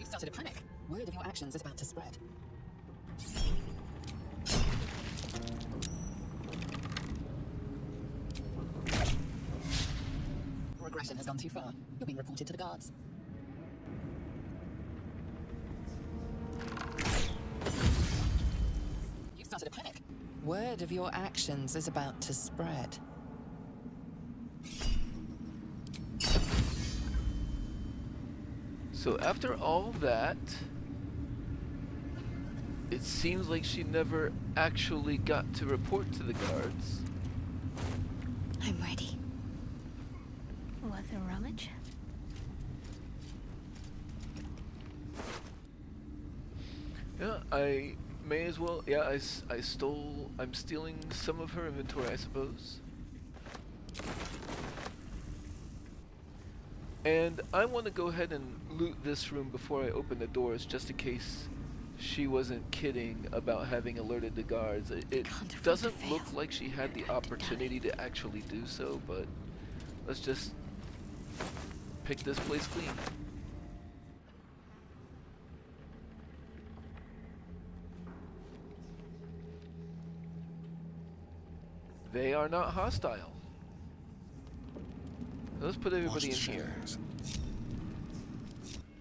Started a panic. Word of your actions is about to spread. Your aggression has gone too far. You're being reported to the guards. You started a panic. Word of your actions is about to spread. So after all that, it seems like she never actually got to report to the guards. I'm ready. Worth a rummage? Yeah, I may as well. Yeah, I'm stealing some of her inventory, I suppose. And I want to go ahead and loot this room before I open the doors, just in case she wasn't kidding about having alerted the guards. It doesn't look like she had the opportunity to actually do so, but let's just pick this place clean. They are not hostile. Let's put everybody in here.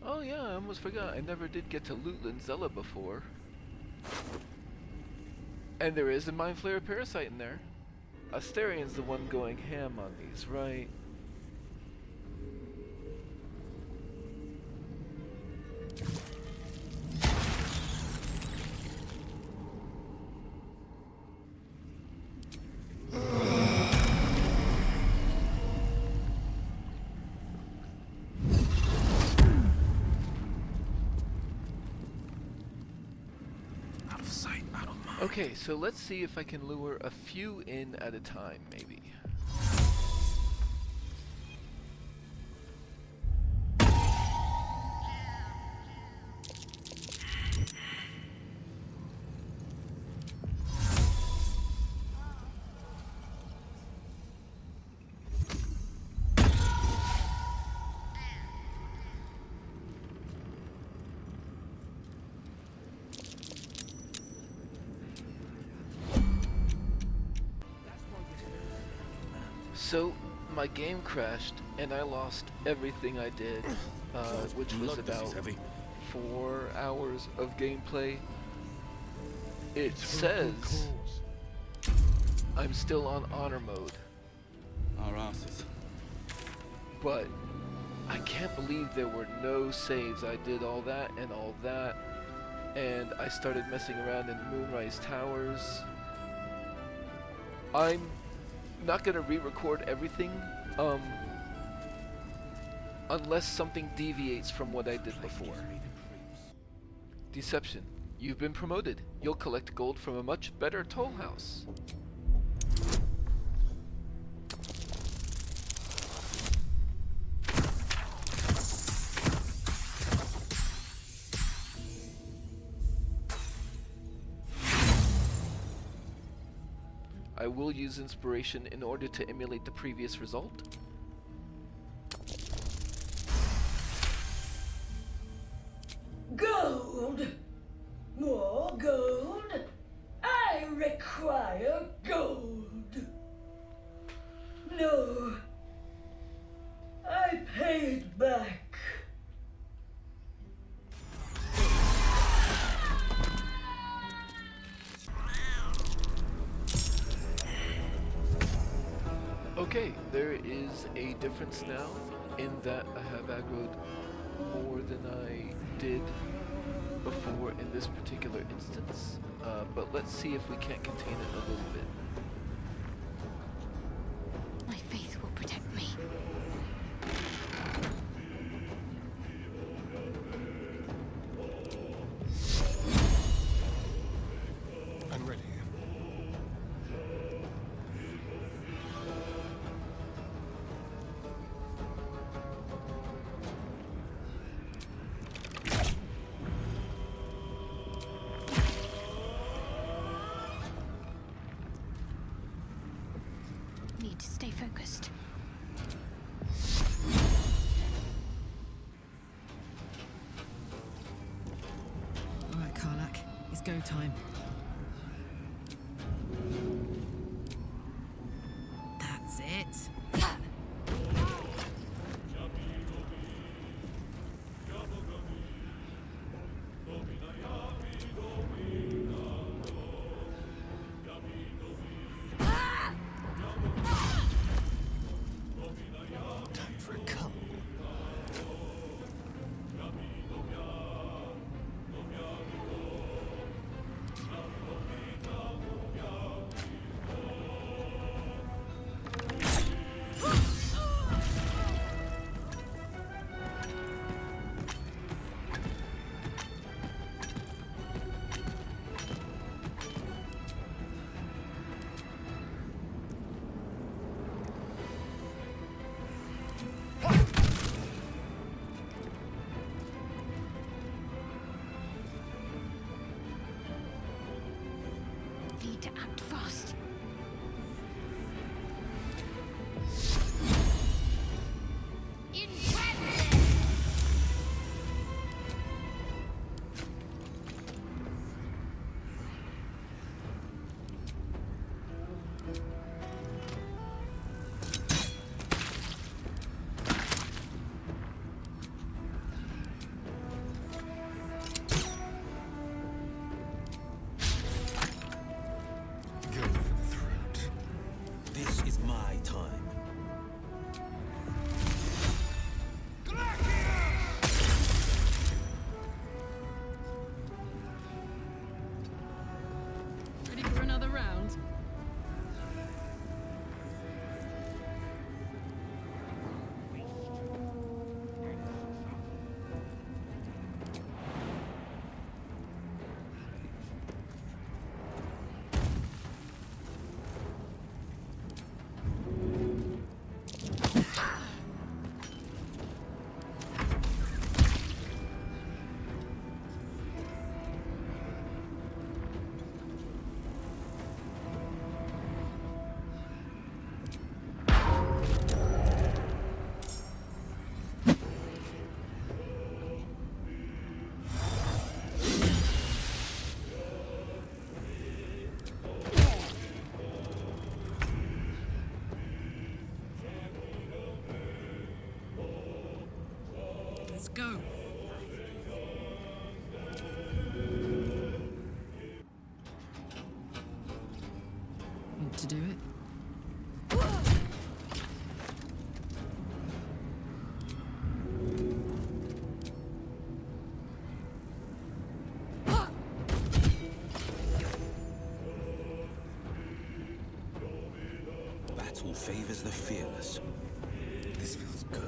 Oh yeah, I almost forgot. I never did get to loot Linzella before. And there is a Mind Flayer Parasite in there. Asterian's the one going ham on these, right? Okay, so let's see if I can lure a few in at a time, maybe. So, my game crashed and I lost everything I did, which was Look, this is about heavy. 4 hours of gameplay. It says I'm still on honor mode, Our asses. but I can't believe there were no saves. I did all that, and I started messing around in Moonrise Towers. I'm not gonna re-record everything, unless something deviates from what I did before. Deception. You've been promoted. You'll collect gold from a much better toll house. I will use inspiration in order to emulate the previous result. Gold! More gold! I require gold! No. I pay it back. Okay, there is a difference now in that I have aggroed more than I did before in this particular instance, but let's see if we can't contain it a little bit. My faith will protect me. I'm ready. Need to stay focused. All right, Karlak, it's go time. That's it. Time for a cuddle. Let's go. Want to do it? Battle favors the fearless. This feels good.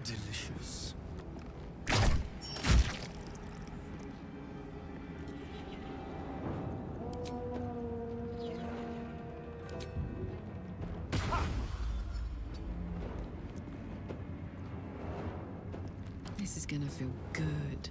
Delicious. This is gonna feel good.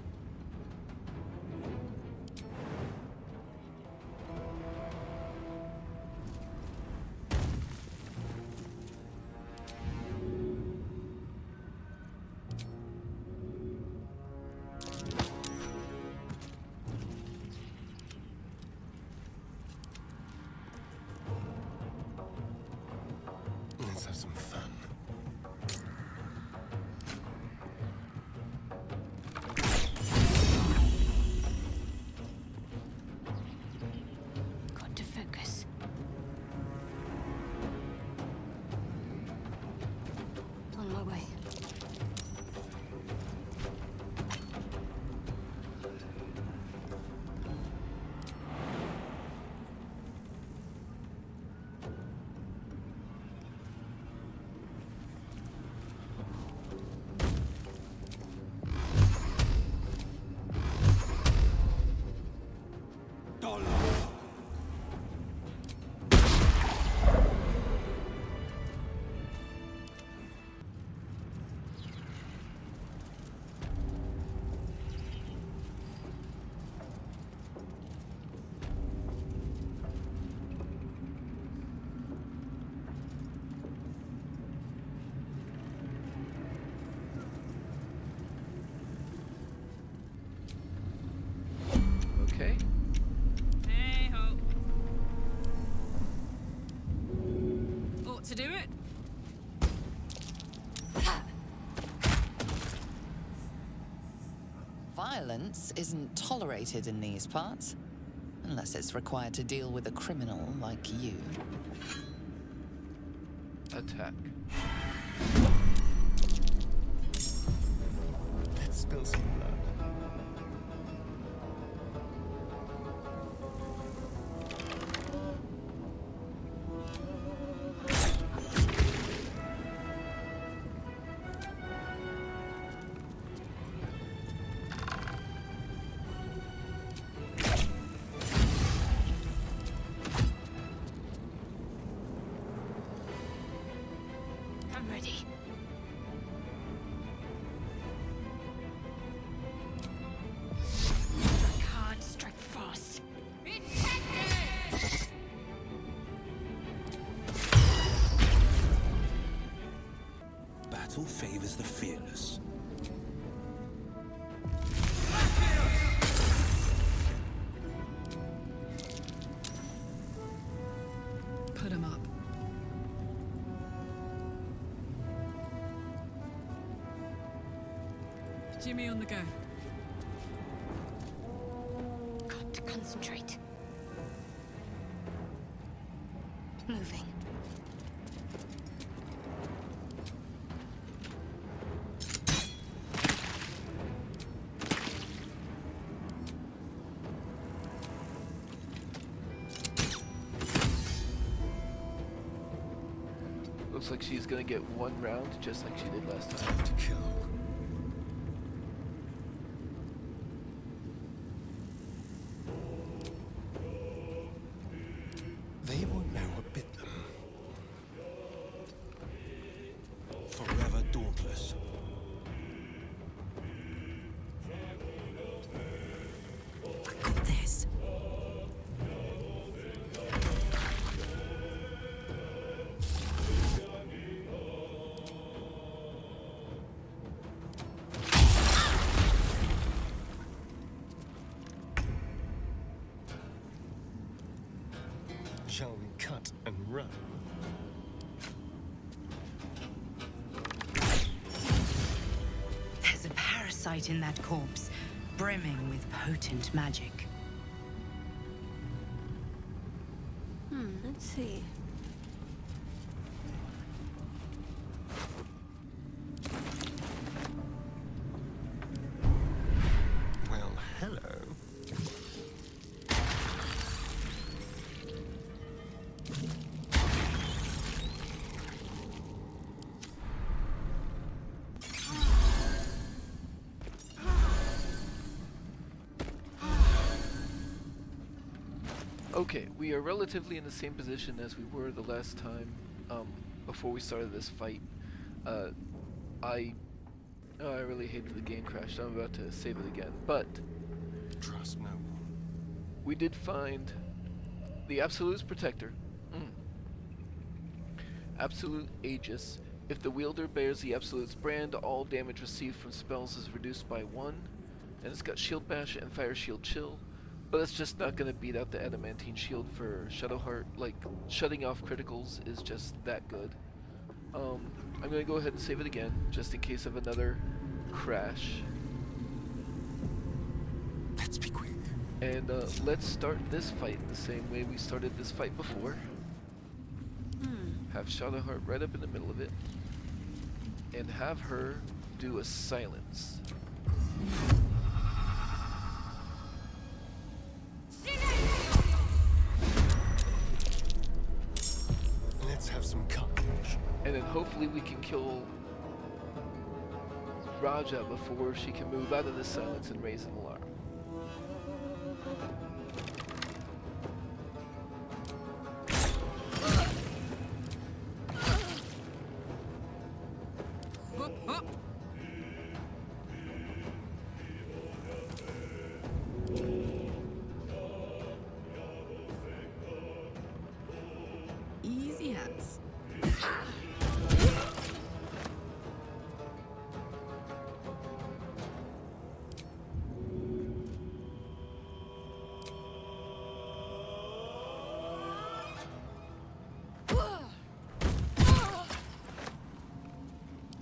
Let's have some fun. Got to focus. On my way. Okay. Hey ho. Ought to do it. Violence isn't tolerated in these parts, unless it's required to deal with a criminal like you. Attack. Let's spill some blood. I'm ready. Strike hard, strike fast. Battle favors the fearless. Put 'em up. Jimmy on the go. Got to concentrate. Moving. Looks like she's gonna get one round, just like she did last time. Time to kill. They won't know what bit them. Forever dauntless. I got this. Shall we cut and run? There's a parasite in that corpse, brimming with potent magic. Let's see. Well, hello. Okay, we are relatively in the same position as we were the last time, before we started this fight. I really hate that the game crashed. I'm about to save it again, but Trust no one. we did find the Absolute's Protector. Absolute Aegis. If the wielder bears the Absolute's brand, all damage received from spells is reduced by 1, and it's got Shield Bash and Fire Shield Chill. But it's just not going to beat out the Adamantine Shield for Shadowheart. Like, shutting off criticals is just that good. I'm going to go ahead and save it again, just in case of another crash. Let's be quick. And let's start this fight the same way we started this fight before. Have Shadowheart right up in the middle of it. And have her do a silence. Let's have some carnage. And then hopefully we can kill Raja before she can move out of the silence and raise an alarm. Easy as.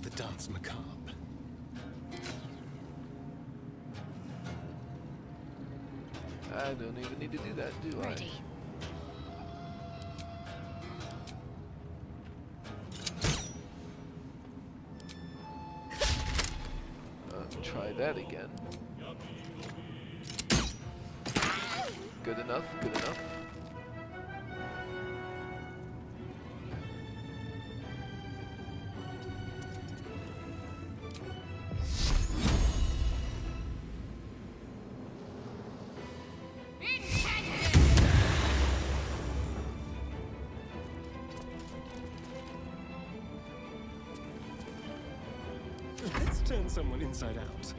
The dance macabre. I don't even need to do that, do I? Ready. Try that again. Good enough, good enough. Let's turn someone inside out.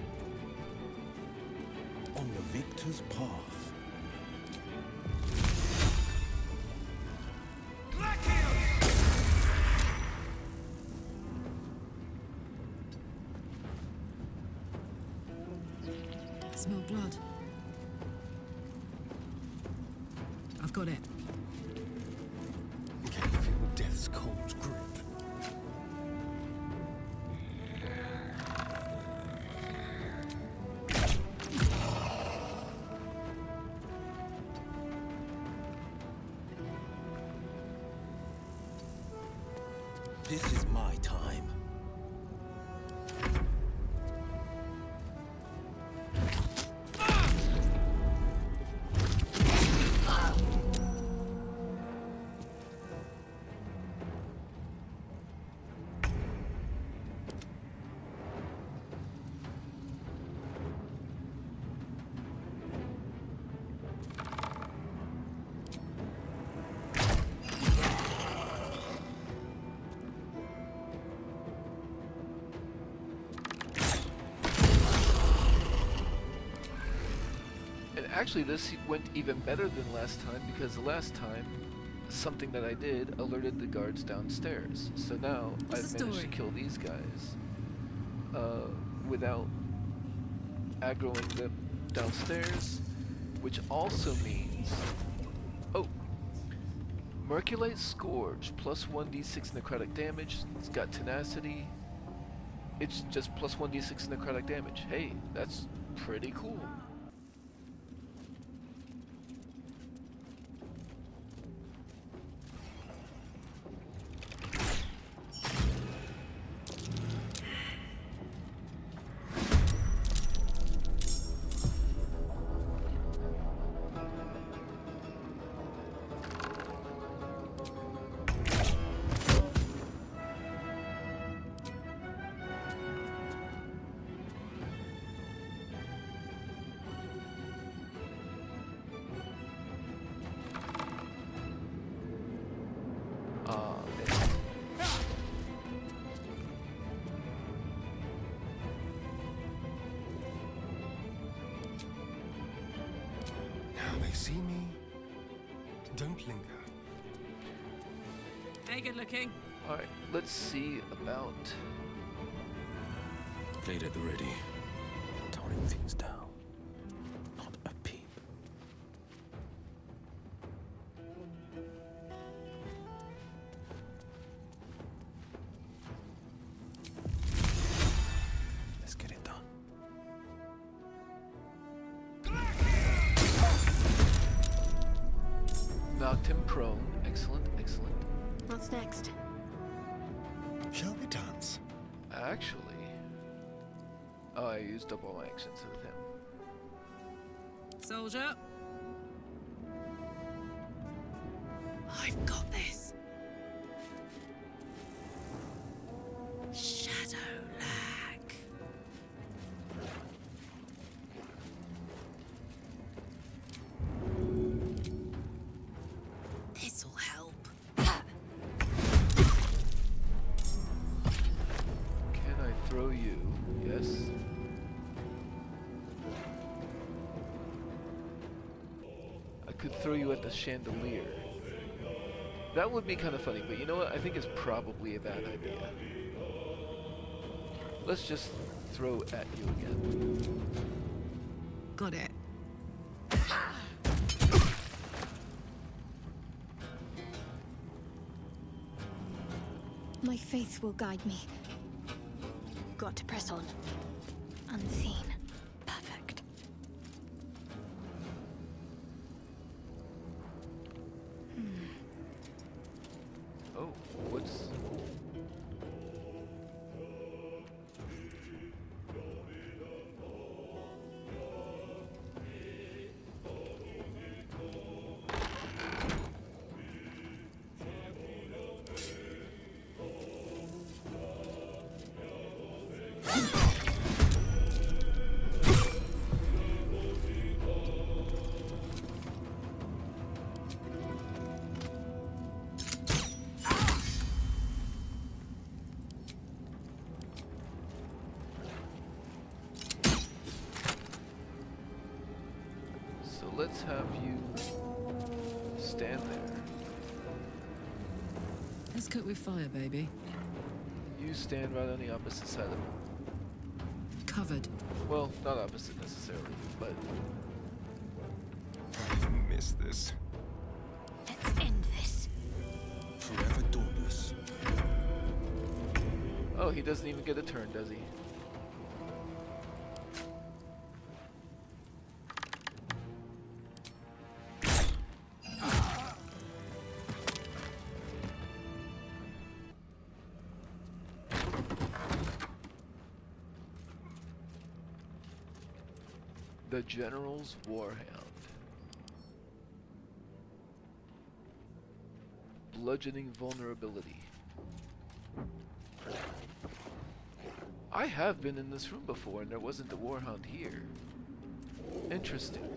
On the victor's path. Smell blood. I've got it. Can you feel death's cold grip? This is my time. Actually, this went even better than last time, because the last time, something that I did alerted the guards downstairs. So now What's I've the managed to story? kill these guys without aggroing them downstairs, which also means... Oh! Merculite Scourge, plus 1d6 necrotic damage. It's got tenacity. It's just plus 1d6 necrotic damage. Hey, that's pretty cool. See me? Don't linger. Hey, good looking. Alright, let's see about... Blade at the ready. Toning things down. Not a peep. Let's get it done. Knocked him prone. Excellent, excellent. What's next? Shall we dance? Actually... Oh, I used up all my actions with him. Soldier. I've got this. Shadow lag. This'll help. Can I throw you? Yes. I could throw you at the chandelier. That would be kind of funny, but you know what? I think it's probably a bad idea. Let's just throw at you again. Got it. My faith will guide me. Got to press on. Unseen. Perfect. Oh, what's... Let's have you stand there. Let's cook with fire, baby. You stand right on the opposite side of him. Covered. Well, not opposite necessarily, but... I miss this. Let's end this. Forever dauntless. Oh, he doesn't even get a turn, does he? The General's War-Hound. Bludgeoning vulnerability. I have been in this room before and there wasn't a War-Hound here. Interesting.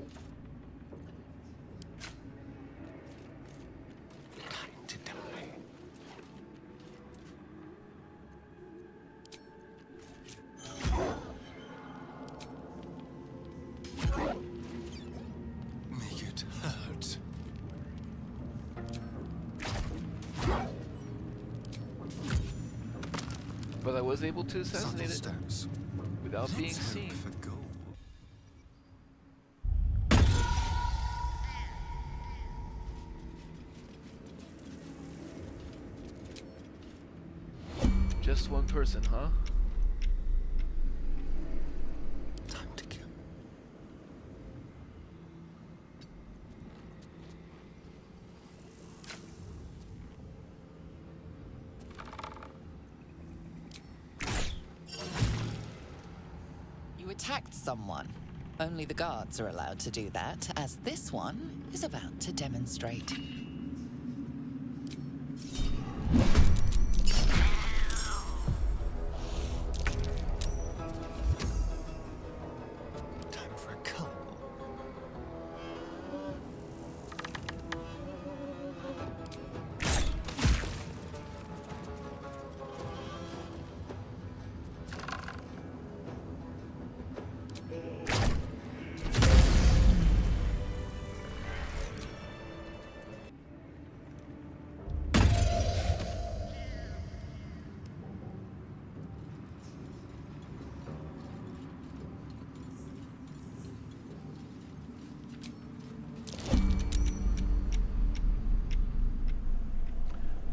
Time to die. Make it hurt. But I was able to assassinate it Steps. without being Let's hope seen. for gold. Just one person, huh? Time to kill. You attacked someone. Only the guards are allowed to do that, as this one is about to demonstrate. Time for a cull.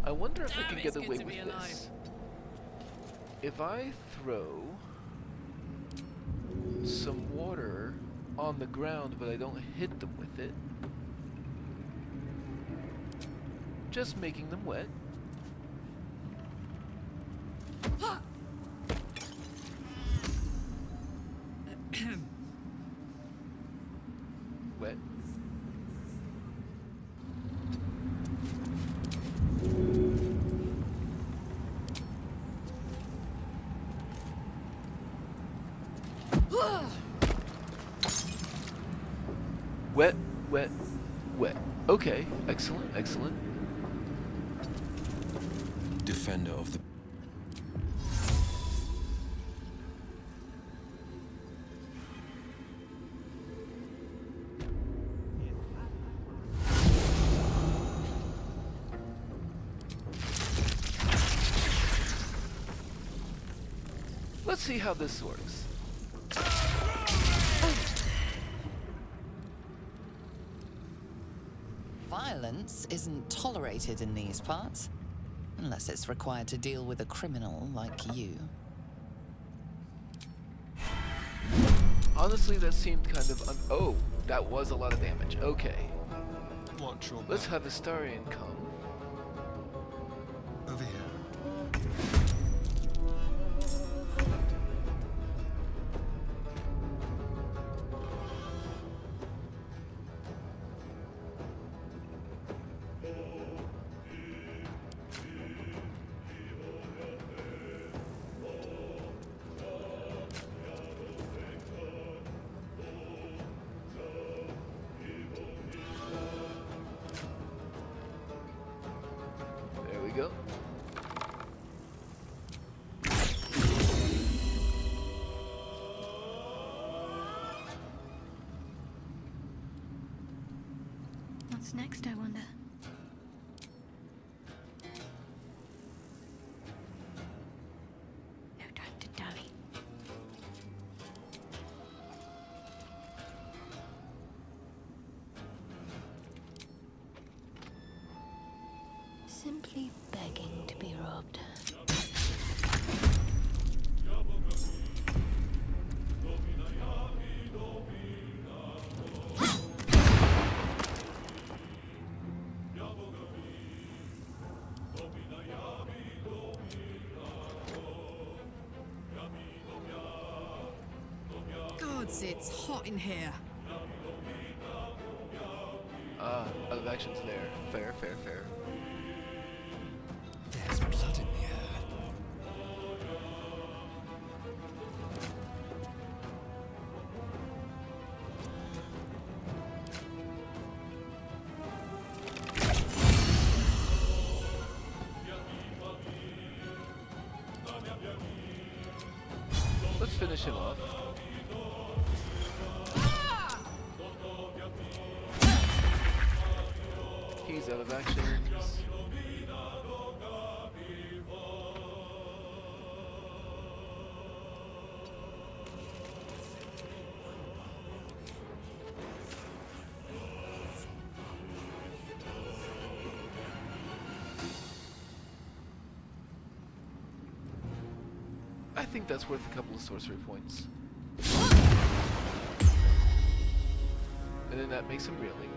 I wonder if I can get away with this. If I throw some water on the ground, but I don't hit them with it, just making them wet. Wet. Wet, wet, wet. Okay, excellent, excellent. Defender of the... Let's see how this works. Violence isn't tolerated in these parts, unless it's required to deal with a criminal like you. Honestly, that seemed kind of oh, that was a lot of damage. Okay. Watch your Let's back. have Astarion come. Over here. There we go. What's next, I wonder? No time to dally. Simply begging to be robbed. Gods, it's hot in here. Ah, out of action's there. Fair, fair, fair. There's blood in the air. Let's finish him off. He's out of action. I think that's worth a couple of sorcery points. And then that makes him reeling.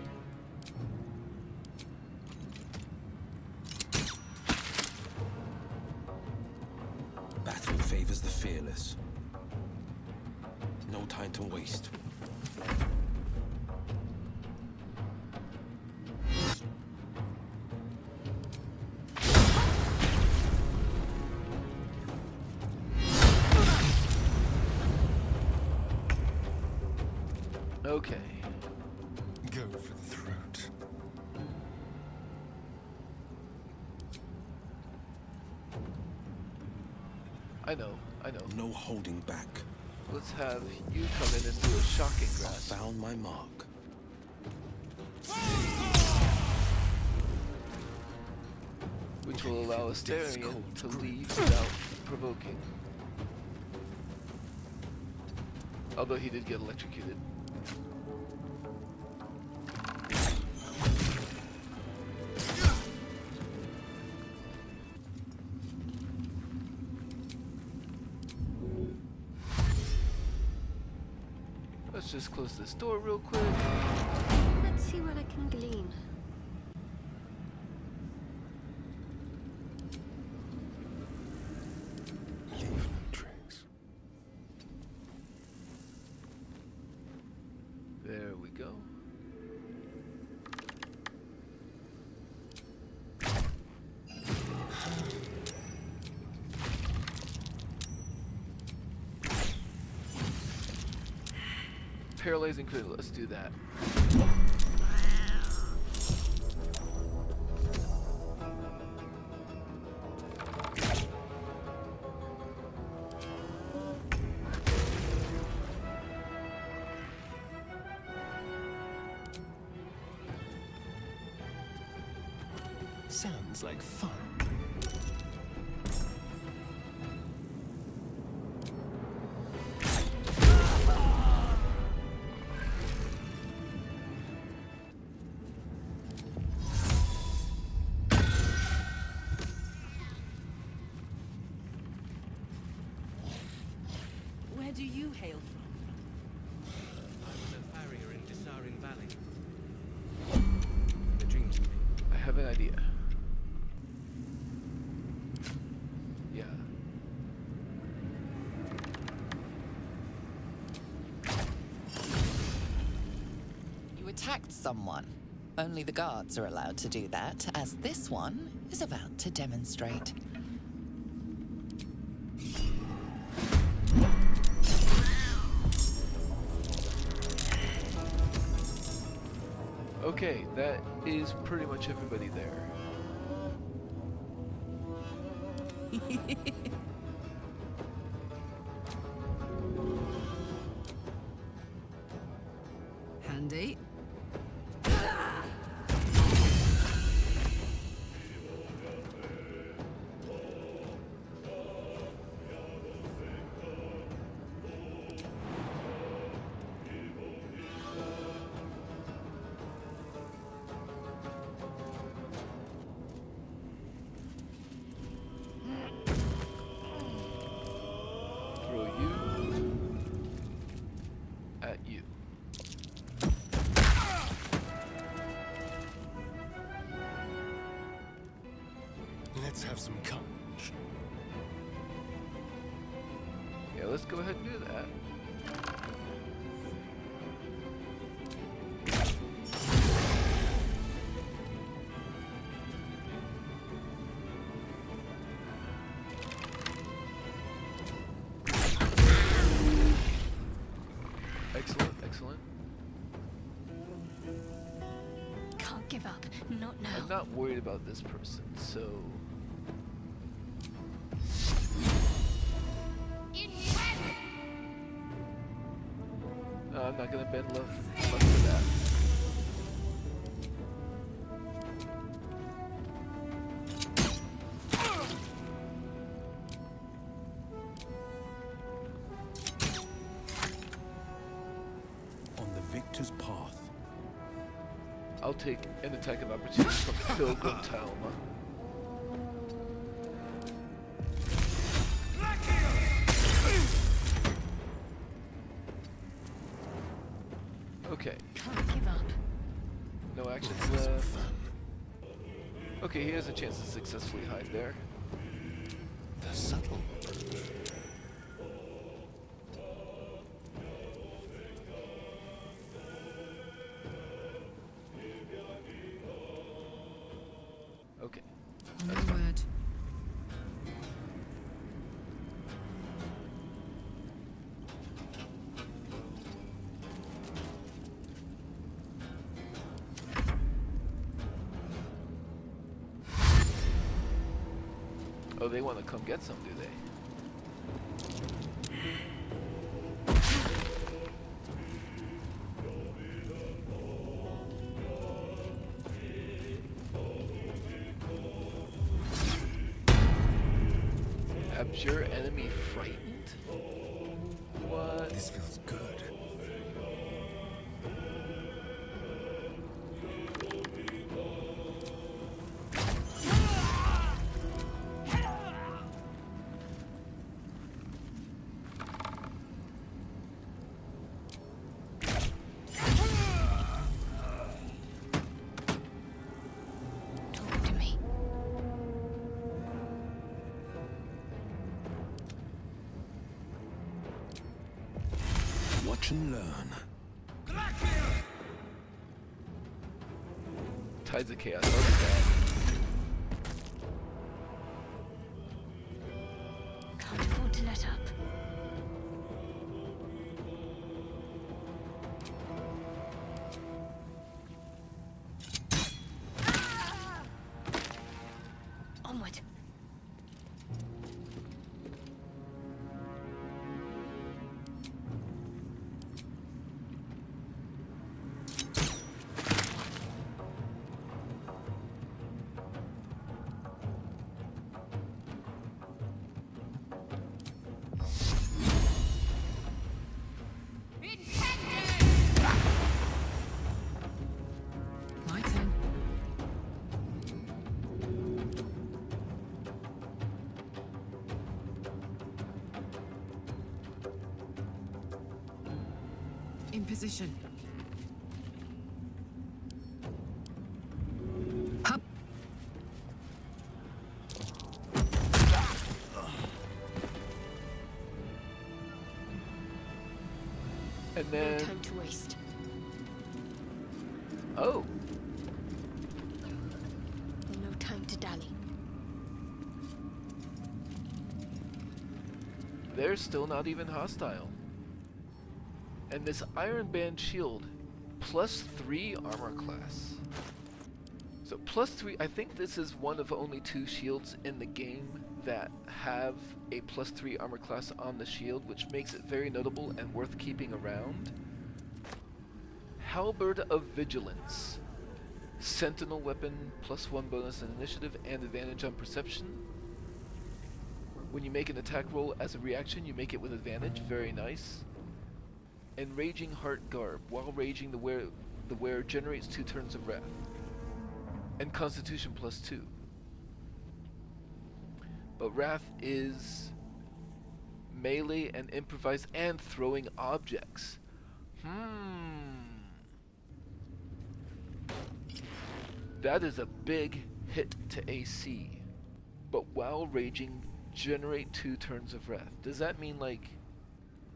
Battle favors the fearless. No time to waste. Okay. Go for the throat. I know. No holding back. Let's have you come in and do a shocking grasp. Found my mark. Which will allow Death's Astarion cold to grip. leave without provoking. Although he did get electrocuted. Let's just close this door real quick. Let's see what I can glean. Leave no trace. There we go. Paralyzing critical, let's do that. Sounds like fun. Where do you hail from? I was a farrier in Desarin Valley. The dreams of me. I have an idea. Yeah. You attacked someone. Only the guards are allowed to do that, as this one is about to demonstrate. Okay, that is pretty much everybody there. Handy. Throw you at you. Let's have some courage. Yeah, let's go ahead and do that. Excellent, excellent. Can't give up. Not now. I'm not worried about this person, so... No, I'm not gonna bend love for that. On the victor's path. I'll take an attack of opportunity from Pilgrim Talma. Okay. Can't give up. No actions left. Okay, he has a chance to successfully hide there. The subtle. Okay. On That's my fine. word. Oh, they want to come get some, do they? Abjure enemy frightened? What? This feels good. Talk to me. Watch and learn. Tides of Chaos. Look at that. Can't afford to let up. Onward. My turn. In position. Hup. And No then... time to waste. Oh! No time to dally. They're still not even hostile. And this Iron Band shield, +3 armor class. So +3, I think this is one of only 2 shields in the game that have a +3 armor class on the shield, which makes it very notable and worth keeping around. Halberd of Vigilance. Sentinel weapon, +1 bonus in initiative and advantage on perception. When you make an attack roll as a reaction, you make it with advantage. Very nice. And Raging Heart Garb. While raging, the wearer generates 2 turns of wrath. And Constitution +2. But wrath is melee and improvise and throwing objects. That is a big hit to AC. But while raging, generate 2 turns of wrath. Does that mean like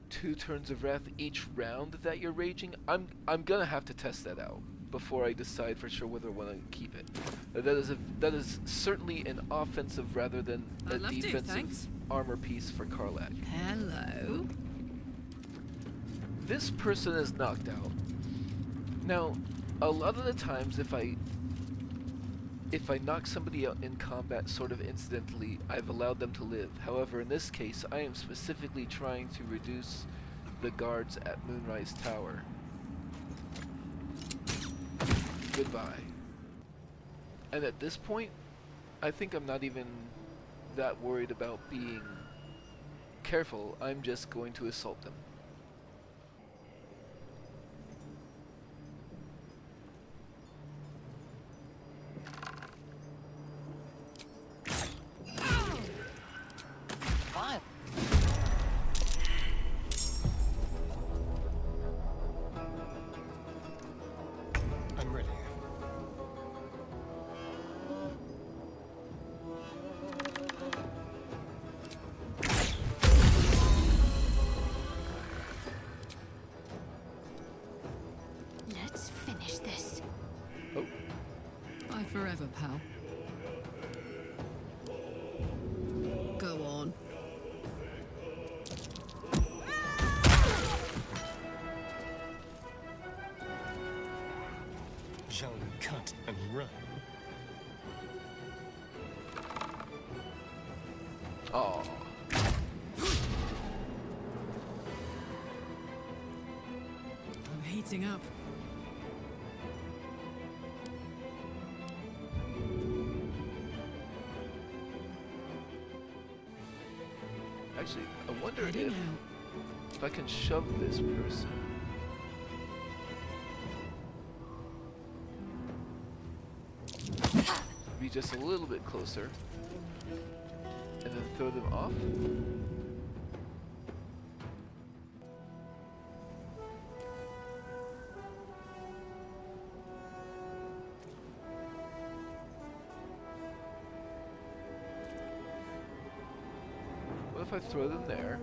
2 turns of wrath each round that you're raging? I'm gonna have to test that out before I decide for sure whether I want to keep it. That is certainly an offensive rather than a I'd love to, defensive thanks. armor piece for Karlach. Hello. This person is knocked out. Now, a lot of the times if I knock somebody out in combat sort of incidentally, I've allowed them to live. However, in this case, I am specifically trying to reduce the guards at Moonrise Tower. Goodbye. And at this point, I think I'm not even that worried about being careful. I'm just going to assault them. Forever, pal. Go on. Young cut and run. Oh. I'm heating up. Actually, I wonder Heading if I can shove this person. Be just a little bit closer. And then throw them off. What if I throw them there?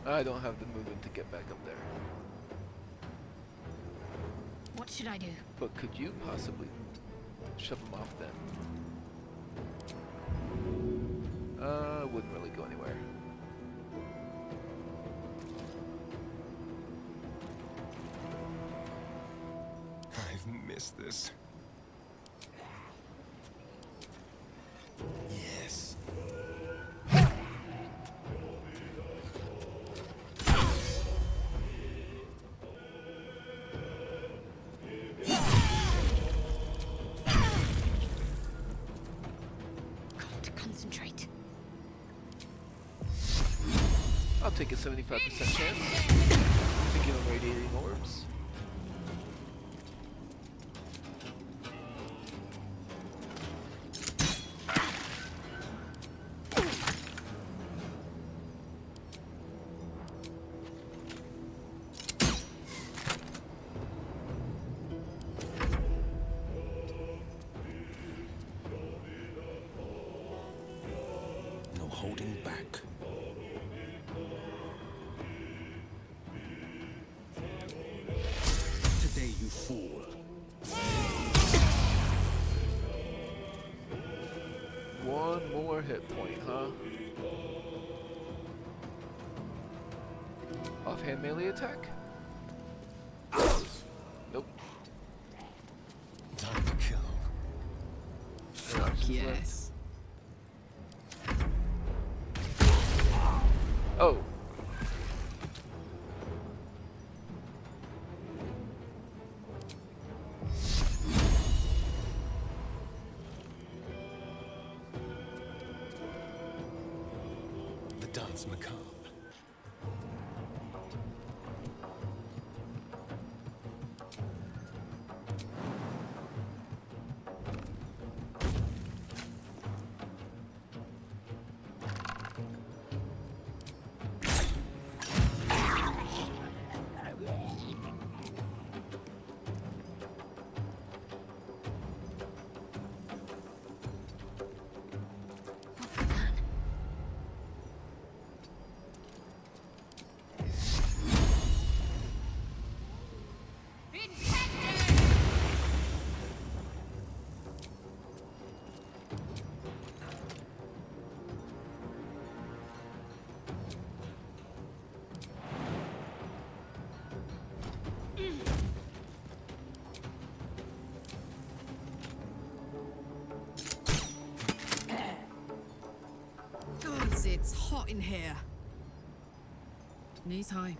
I don't have the movement to get back up there. What should I do? But could you possibly shove them off then? Wouldn't really go anywhere. I've missed this. Yes. Got to concentrate. I'll take a 75% chance to give him radiating orbs. No holding back. Today you fool. One more hit point, huh? Offhand melee attack? Nope. Time to kill. Fuck yes. Oh. The dance macabre. Gods, it's hot in here. Knees high.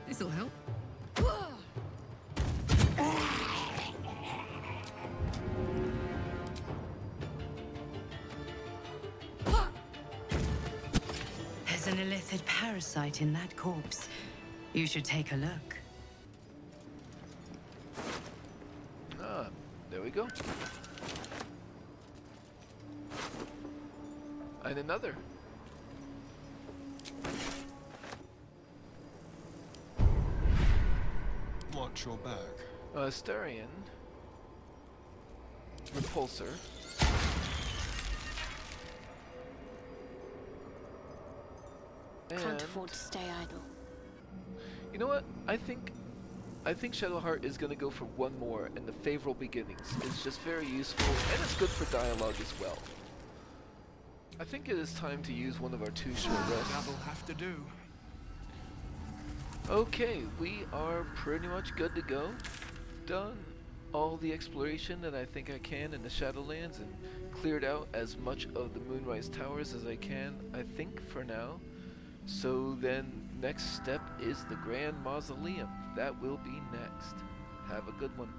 This'll help. There's an illithid parasite in that corpse. You should take a look. Ah, there we go. And another. Watch your back. Styrian. Repulsor. Can't And afford to stay idle. you know what? I think Shadowheart is gonna go for one more, and the Favorable Beginnings is just very useful, and it's good for dialogue as well. I think it is time to use one of our 2 short rests. That'll have to do. Okay, we are pretty much good to go. Done all the exploration that I think I can in the Shadowlands and cleared out as much of the Moonrise Towers as I can, I think, for now. So then, next step is the Grand Mausoleum. That will be next. Have a good one.